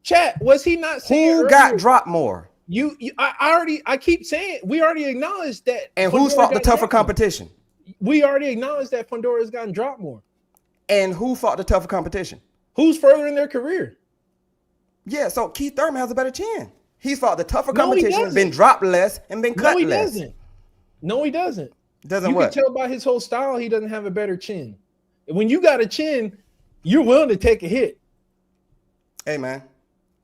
Chat, was he not saying who got dropped more? I keep saying we already acknowledged that. And who's fought the tougher competition? We already acknowledged that Fundora's gotten dropped more. And who fought the tougher competition? Who's further in their career? Yeah, so Keith Thurman has a better chin. He's fought the tougher competition, been dropped less, and been cut less. No, he doesn't. Doesn't what? You can tell by his whole style he doesn't have a better chin. When you got a chin, you're willing to take a hit. Hey, man,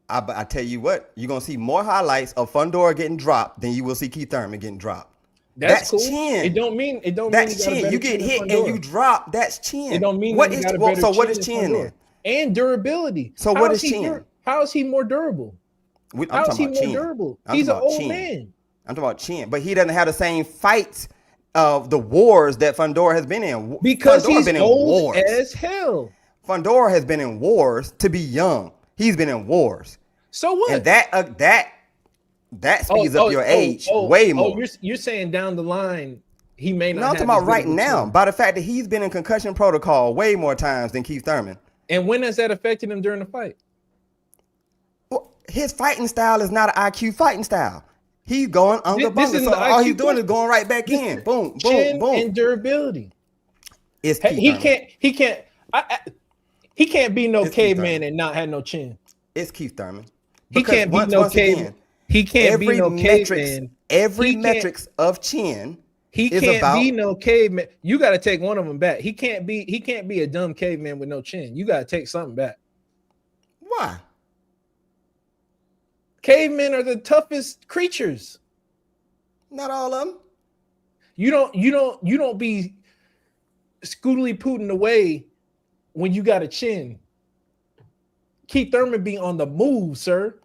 I tell you what, you're going to see more highlights of Fundora getting dropped than you will see Keith Thurman getting dropped. That's cool. Chin. It don't mean that's chin. You get hit and you drop. That's chin. It don't mean what is so. What is chin then? And durability. So what is chin? How is he more durable? I'm talking about chin. Durable? He's an old man. I'm talking about chin, but he doesn't have the same fights of the wars that Fundora has been in. Because Fundora he's old as hell. Fundora has been in wars to be young. He's been in wars. So what? And that speeds up your age way more. You're saying down the line he may not. No, I'm talking about right now. By the fact that he's been in concussion protocol way more times than Keith Thurman. And when has that affected him during the fight? Well, his fighting style is not an IQ fighting style. He's going unga bunga. So all he's doing is going right back in. Boom, boom, boom. And durability. It's Keith Thurman. He can't be no caveman and not have no chin. It's Keith Thurman. He can't be no caveman. He can't be no caveman. Every metrics of chin. He can't be no caveman. You got to take one of them back. He can't be a dumb caveman with no chin. You got to take something back. Why? Cavemen are the toughest creatures. Not all of them. You don't be scootily pooting away when you got a chin. Keith Thurman be on the move, sir.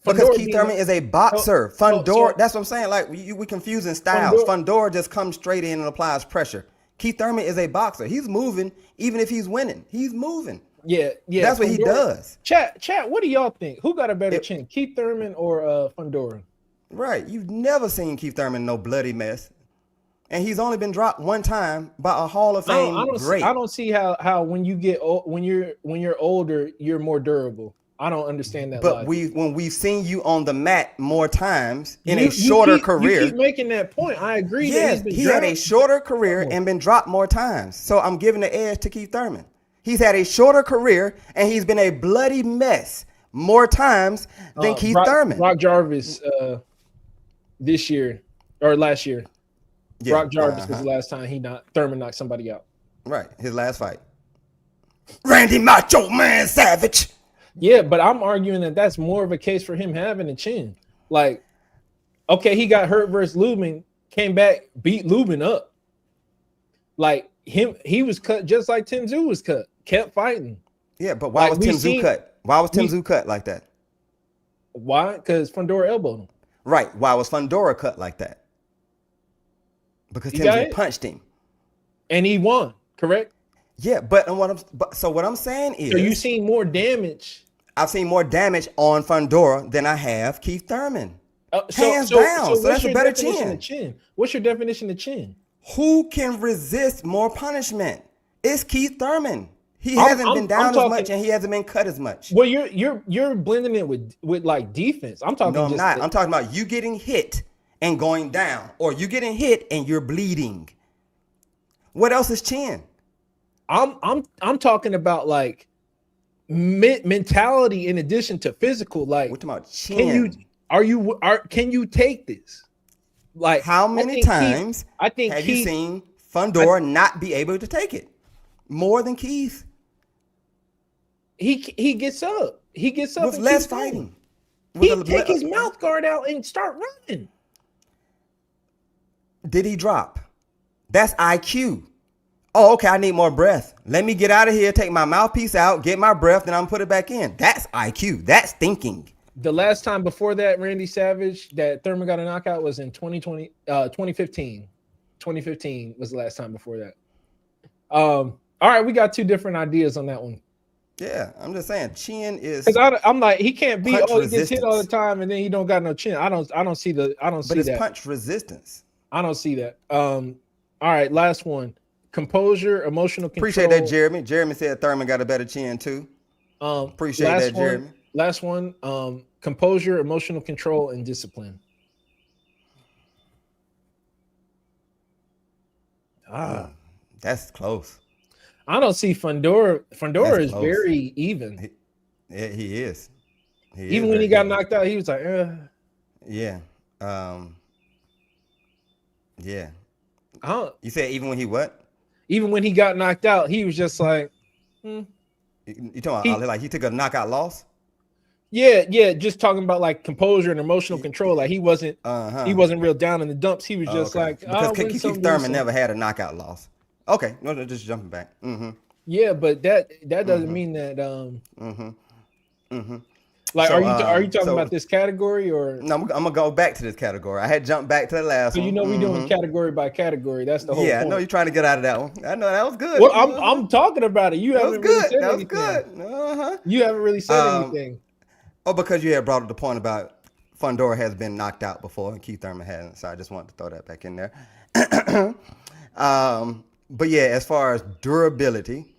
Because Keith Thurman is a boxer. Fundora, that's what I'm saying. Like we confusing styles. Fundora just comes straight in and applies pressure. Keith Thurman is a boxer. He's moving, even if he's winning. He's moving. Yeah. That's what he does. Chat. What do y'all think? Who got a better chin, Keith Thurman or Fundora? Right. You've never seen Keith Thurman in no bloody mess, and he's only been dropped one time by a Hall of Fame great. I don't see how when you get when you're older, you're more durable. I don't understand that. But when we've seen you on the mat more times in a shorter career, you keep making that point. I agree. Yes, he had a shorter career and been dropped more times. So I'm giving the edge to Keith Thurman. He's had a shorter career and he's been a bloody mess more times than Keith Thurman. Brock Jarvis this year or last year. Yeah, Brock Jarvis was the last time Thurman knocked somebody out. Right, his last fight. Randy Macho Man Savage. Yeah, but I'm arguing that that's more of a case for him having a chin. Like, okay, he got hurt versus Lubin, came back, beat Lubin up. Like he was cut just like Tim Tszyu was cut, kept fighting. Yeah, but why was Tim Tszyu cut? Why was Tim Tszyu cut like that? Why? Because Fundora elbowed him. Right. Why was Fundora cut like that? Because Tim Tszyu punched him. And he won, correct? Yeah, but what I'm saying is, so you've seen more damage. I've seen more damage on Fundora than I have Keith Thurman. Hands down. So that's a better chin. What's your definition of chin? Who can resist more punishment? It's Keith Thurman. He hasn't been down as much and he hasn't been cut as much. Well, you're blending it with like defense. I'm talking. No, I'm not. I'm talking about you getting hit and going down, or you getting hit and you're bleeding. What else is chin? I'm talking about like mentality in addition to physical. Like, we're talking about chin. Can you take this? Like, how many times have you seen Fundora not be able to take it? More than Keith. He gets up. He gets up with less fighting. He take his mouth guard out and start running. Did he drop? That's IQ. Oh, okay, I need more breath. Let me get out of here, take my mouthpiece out, get my breath, then I'm put it back in. That's IQ. That's thinking. The last time before that, Randy Savage, that Thurman got a knockout was in 2015. 2015 was the last time before that. All right, we got two different ideas on that one. Yeah, I'm just saying chin is. Because I'm like, he can't be he gets hit all the time and then he don't got no chin. I don't see that. But it's punch resistance. I don't see that. All right, last one. Composure, emotional control. Appreciate that, Jeremy. Jeremy said Thurman got a better chin too. Appreciate that, Jeremy. Last one. Composure, emotional control, and discipline. That's close. I don't see Fundora. Fundora is very even. He is. Even when he got knocked out, he was like, Yeah. Yeah. You said even when he what? Even when he got knocked out, he was just like, You talking about like he took a knockout loss? Yeah, just talking about like composure and emotional control. Like he wasn't real down in the dumps. He was just like, because Keith Thurman never had a knockout loss. Okay, no, just jumping back. Yeah, but that doesn't mean that Like, are you talking about this category or? No, I'm gonna go back to this category. I had jumped back to the last one. So you know we doing category by category. That's the whole point. I know you're trying to get out of that one. I know that was good. Well, I'm talking about it. You haven't really said anything. That was good. You haven't really said anything. Oh, because you had brought up the point about Fundora has been knocked out before and Keith Thurman hasn't. So I just wanted to throw that back in there. But yeah, as far as durability,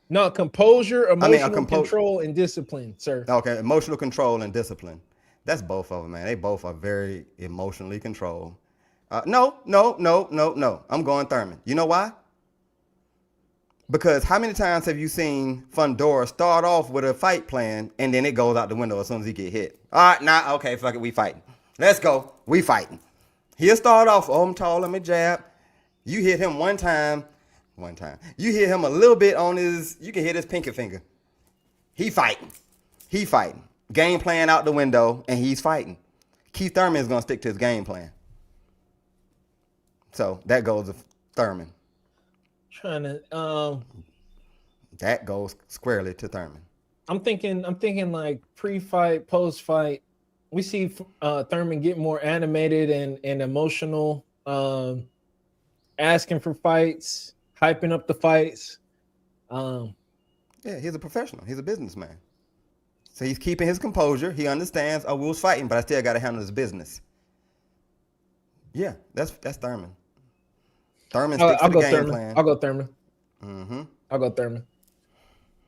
no, composure, emotional control, and discipline, sir. Okay, emotional control and discipline. That's both of them, man. They both are very emotionally controlled. No. I'm going Thurman. You know why? Because how many times have you seen Fundora start off with a fight plan and then it goes out the window as soon as he get hit? All right, okay, fuck it, we fighting. Let's go, we fighting. He'll start off, I'm tall, let me jab. You hit him one time. You hit him a little bit on you can hit his pinky finger. He fighting. Game plan out the window and he's fighting. Keith Thurman is going to stick to his game plan. So that goes to Thurman. That goes squarely to Thurman. I'm thinking like pre-fight, post-fight. We see Thurman get more animated and emotional, asking for fights, hyping up the fights. Yeah, he's a professional. He's a businessman. So he's keeping his composure. He understands, we was fighting, but I still got to handle his business. Yeah, that's Thurman. Thurman sticks to the game plan. I'll go Thurman. Mm-hmm. I'll go Thurman.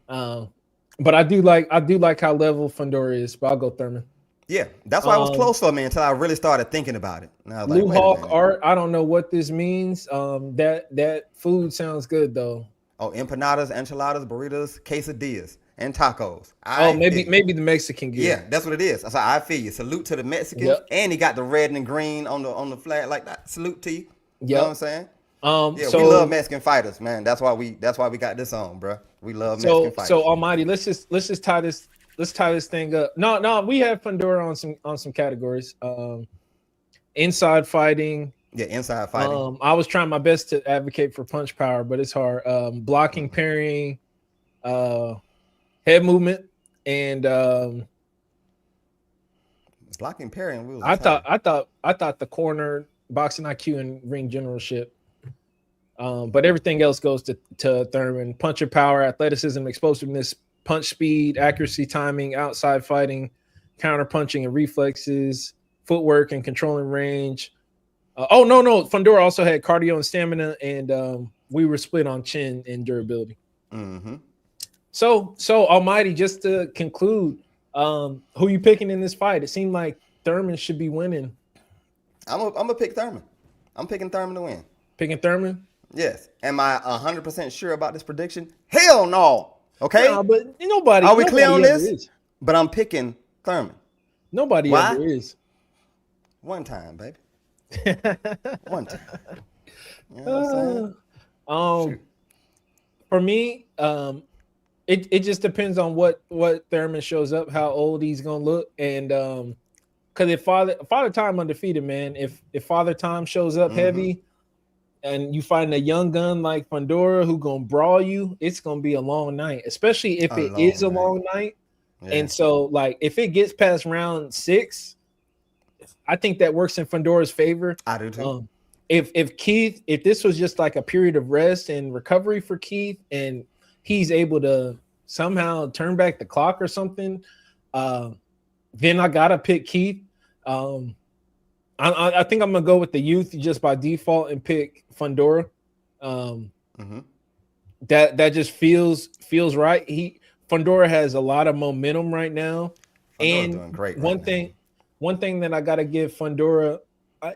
But I do like how level Fundora is, but I'll go Thurman. Yeah, that's why it was close for me until I really started thinking about it. And I was Blue Hawk art, I don't know what this means. That food sounds good though. Oh, empanadas, enchiladas, burritos, quesadillas, and tacos. Maybe the Mexican gear. Yeah, that's what it is. So I feel you. Salute to the Mexicans. Yep. And he got the red and green on the flag like that. Salute to you. Yep. You know what I'm saying? We love Mexican fighters, man. That's why we got this on, bro. We love Mexican fighters. So Almighty, let's just tie this. Let's tie this thing up. No, we have Fundora on some categories. Inside fighting. Yeah, inside fighting. I was trying my best to advocate for punch power, but it's hard. Blocking, parrying, head movement, and blocking, parrying. I thought the corner, boxing IQ, and ring generalship. But everything else goes to Thurman. Puncher power, athleticism, explosiveness, punch speed, accuracy, timing, outside fighting, counter punching and reflexes, footwork and controlling range. No. Fundora also had cardio and stamina, and we were split on chin and durability. Mm-hmm. So Almighty, just to conclude, who you picking in this fight? It seemed like Thurman should be winning. I'm gonna pick Thurman. I'm picking Thurman to win. Picking Thurman? Yes. Am I 100% sure about this prediction? Hell no. Okay. No, but nobody. Are we clear on this? Is. But I'm picking Thurman. Nobody ever is. One time, baby. One time. You know what I'm saying? For me, it just depends on what Thurman shows up, how old he's gonna look, and because if Father Time undefeated, man, if Father Time shows up heavy, and you find a young gun like Fundora who gonna brawl you, it's gonna be a long night, especially if it is a long night. Yeah. And so, like, if it gets past round 6, I think that works in Fundora's favor. I do too. If this was just like a period of rest and recovery for Keith, and he's able to somehow turn back the clock or something, then I gotta pick Keith. I think I'm gonna go with the youth just by default and pick Fundora. That just feels right. Fundora has a lot of momentum right now, and doing great one thing that I gotta give Fundora,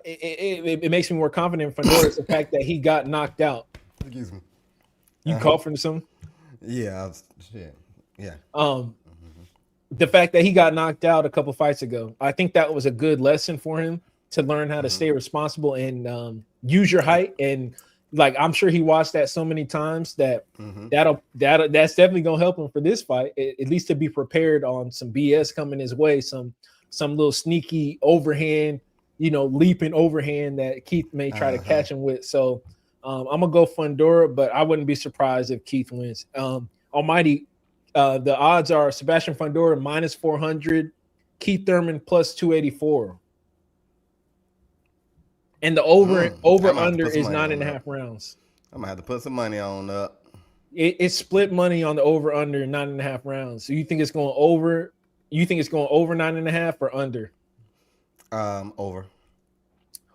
it makes me more confident in Fundora is the fact that he got knocked out. Excuse me. You coughing or something? Yeah. Yeah. The fact that he got knocked out a couple fights ago, I think that was a good lesson for him to learn how to stay responsible and use your height. And like, I'm sure he watched that so many times that that's definitely gonna help him for this fight, at least to be prepared on some BS coming his way, some little sneaky overhand, leaping overhand that Keith may try to catch him with. So I'm gonna go Fundora, but I wouldn't be surprised if Keith wins. Almighty, The odds are Sebastian Fundora minus 400, Keith Thurman plus 284. And the over under is 9.5 rounds. I'm gonna have to put some money on up. It's split money on the over under 9.5 rounds. So you think it's going over? You think it's going over 9.5 or under? Over.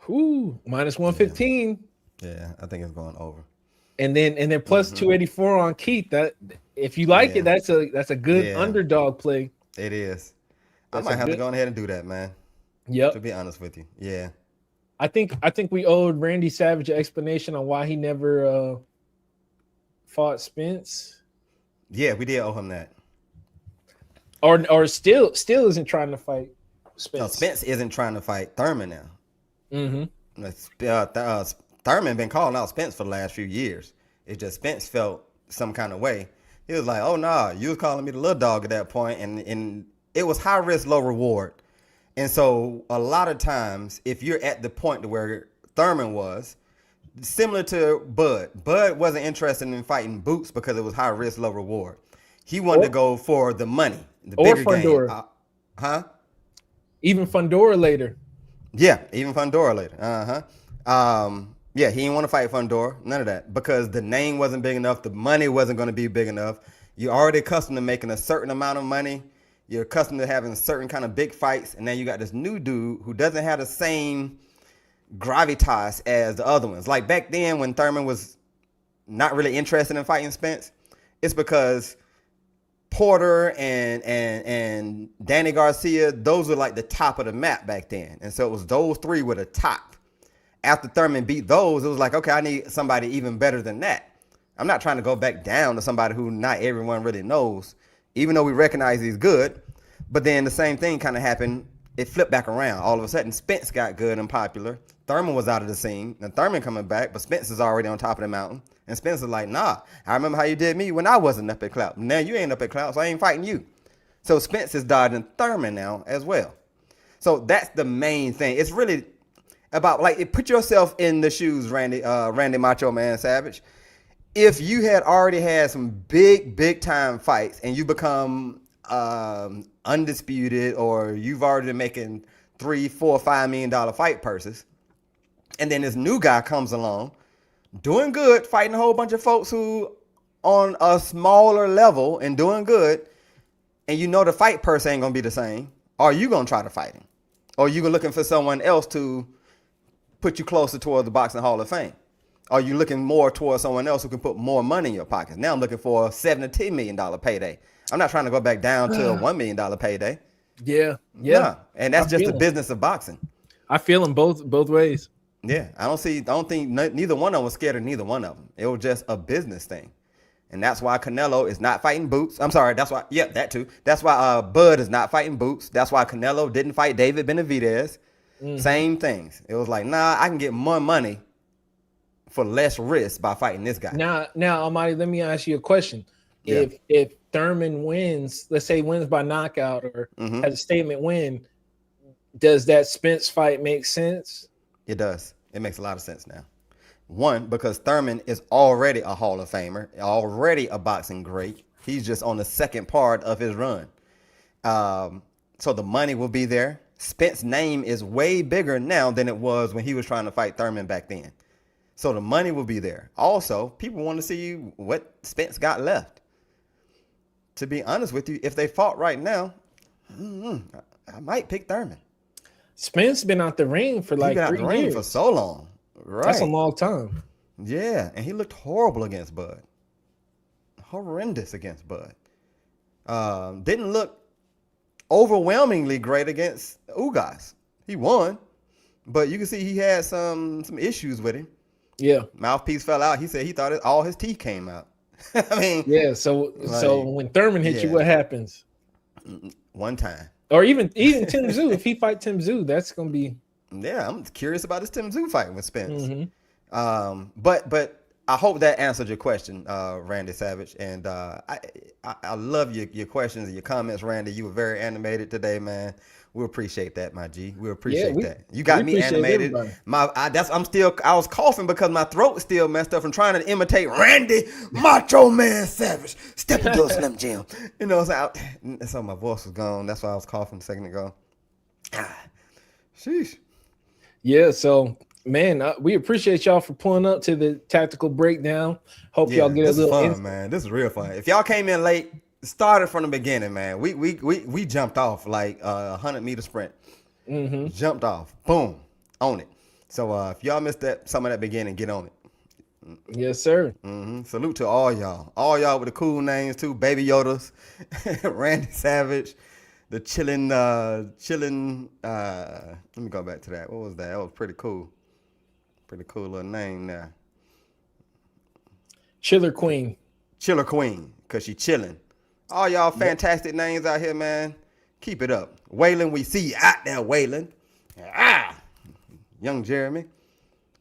Whoo, minus 115. Yeah, I think it's going over. And then plus 284 on Keith. That if you like it, that's a good underdog play. It is. I might have to go ahead and do that, man. Yep. To be honest with you, yeah. I think we owed Randy Savage an explanation on why he never fought Spence. Yeah, we did owe him that. Or still isn't trying to fight Spence. No, Spence isn't trying to fight Thurman now. Mm-hmm. Thurman been calling out Spence for the last few years. It's just Spence felt some kind of way. He was like, "Oh nah, you was calling me the little dog at that point," and it was high risk, low reward. And so a lot of times, if you're at the point to where Thurman was, similar to Bud wasn't interested in fighting Boots because it was high risk, low reward. He wanted to go for the money, the bigger Fundora. Game. Even Fundora later. Yeah, even Fundora later. Yeah, he didn't want to fight Fundora, none of that, because the name wasn't big enough, the money wasn't going to be big enough. You're already accustomed to making a certain amount of money. You're accustomed to having certain kind of big fights, and then you got this new dude who doesn't have the same gravitas as the other ones. Like back then when Thurman was not really interested in fighting Spence, it's because Porter and Danny Garcia, those were like the top of the map back then. And so it was those three were the top. After Thurman beat those, it was like, okay, I need somebody even better than that. I'm not trying to go back down to somebody who not everyone really knows, even though we recognize he's good. But then the same thing kind of happened. It flipped back around. All of a sudden, Spence got good and popular. Thurman was out of the scene. And Thurman coming back, but Spence is already on top of the mountain. And Spence is like, nah, I remember how you did me when I wasn't up at Clout. Now you ain't up at Clout, so I ain't fighting you. So Spence is dodging Thurman now as well. So that's the main thing. It's really about, like, put yourself in the shoes, Randy Macho Man Savage. If you had already had some big time fights and you become undisputed, or you've already been making $3, $4, $5 million fight purses, and then this new guy comes along doing good, fighting a whole bunch of folks who on a smaller level and doing good, and you know the fight purse ain't gonna be the same, are you gonna try to fight him? Or you looking for someone else to put you closer towards the Boxing Hall of Fame? Are you looking more towards someone else who can put more money in your pockets? Now I'm looking for a $7 to $10 million payday. I'm not trying to go back down to a $1 million payday. Yeah. Nah. And that's just the business of boxing. I feel them both ways. Yeah, I don't think neither one of them was scared of neither one of them. It was just a business thing. And that's why Canelo is not fighting Boots. I'm sorry, that's why, that too. That's why Bud is not fighting Boots. That's why Canelo didn't fight David Benavidez. Mm-hmm. Same things. It was like, nah, I can get more money for less risk by fighting this guy. Now, Almighty, let me ask you a question. Yeah. If Thurman wins, let's say wins by knockout or has a statement win, does that Spence fight make sense? It does. It makes a lot of sense now. One, because Thurman is already a Hall of Famer, already a boxing great. He's just on the second part of his run. So the money will be there. Spence's name is way bigger now than it was when he was trying to fight Thurman back then. So the money will be there. Also, people want to see what Spence got left. To be honest with you, if they fought right now, I might pick Thurman. Spence been out the ring for like 3 years. For so long. Right. That's a long time. Yeah, and he looked horrible against Bud. Horrendous against Bud. Didn't look overwhelmingly great against Ugas. He won, but you can see he had some issues with him. Yeah. Mouthpiece fell out. He said he thought all his teeth came out. I mean, yeah. So when Thurman hit you, what happens? One time. Or even Tim Tszyu, if he fight Tim Tszyu, that's gonna be. Yeah, I'm curious about this Tim Tszyu fight with Spence. Mm-hmm. But I hope that answered your question, Randy Savage. And I love your questions and your comments, Randy. You were very animated today, man. We appreciate that, my G. We appreciate that. You got me animated. I was coughing because my throat was still messed up from trying to imitate Randy Macho Man Savage. Step into a Slim Jim. You know, so my voice was gone. That's why I was coughing a second ago. Sheesh. Yeah, so man, we appreciate y'all for pulling up to the tactical breakdown. Hope y'all get a little fun, man. This is real fun. If y'all came in late, started from the beginning, man. We jumped off like a 100-meter sprint. Mm-hmm. Jumped off, boom, on it. So if y'all missed some of that beginning, get on it. Yes, sir. Mm-hmm. Salute to all y'all with the cool names too. Baby Yodas, Randy Savage, the chilling. Let me go back to that. What was that? That was pretty cool. Pretty cool little name there. Chiller Queen, cause she chilling. All y'all fantastic names out here, man. Keep it up. Waylon, we see you out there, Waylon. Young Jeremy.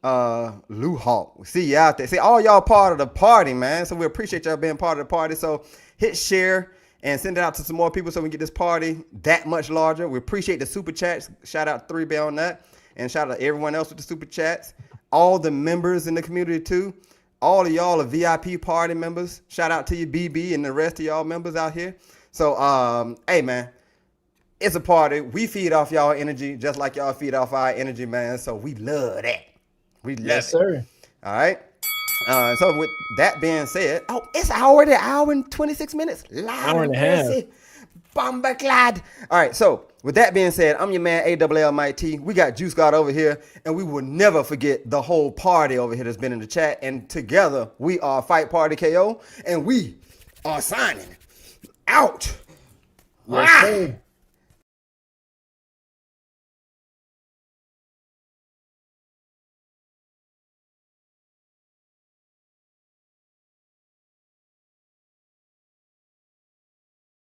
Lou Hawk, we see you out there. See, all y'all part of the party, man. So we appreciate y'all being part of the party. So hit share and send it out to some more people so we can get this party that much larger. We appreciate the super chats. Shout out 3Bay on that. And shout out to everyone else with the super chats. All the members in the community too. All of y'all are VIP party members. Shout out to you, BB, and the rest of y'all members out here. So, hey, man, it's a party. We feed off y'all energy just like y'all feed off our energy, man. So we love that. We love it. Sir. All right. So with that being said, it's already an hour and 26 minutes. Hour and a half. Bomberclad. All right, so with that being said, I'm your man, AWL Mike T. We got Juice God over here, and we will never forget the whole party over here that's been in the chat. And together, we are Fight Party KO, and we are signing out. Yes, sir.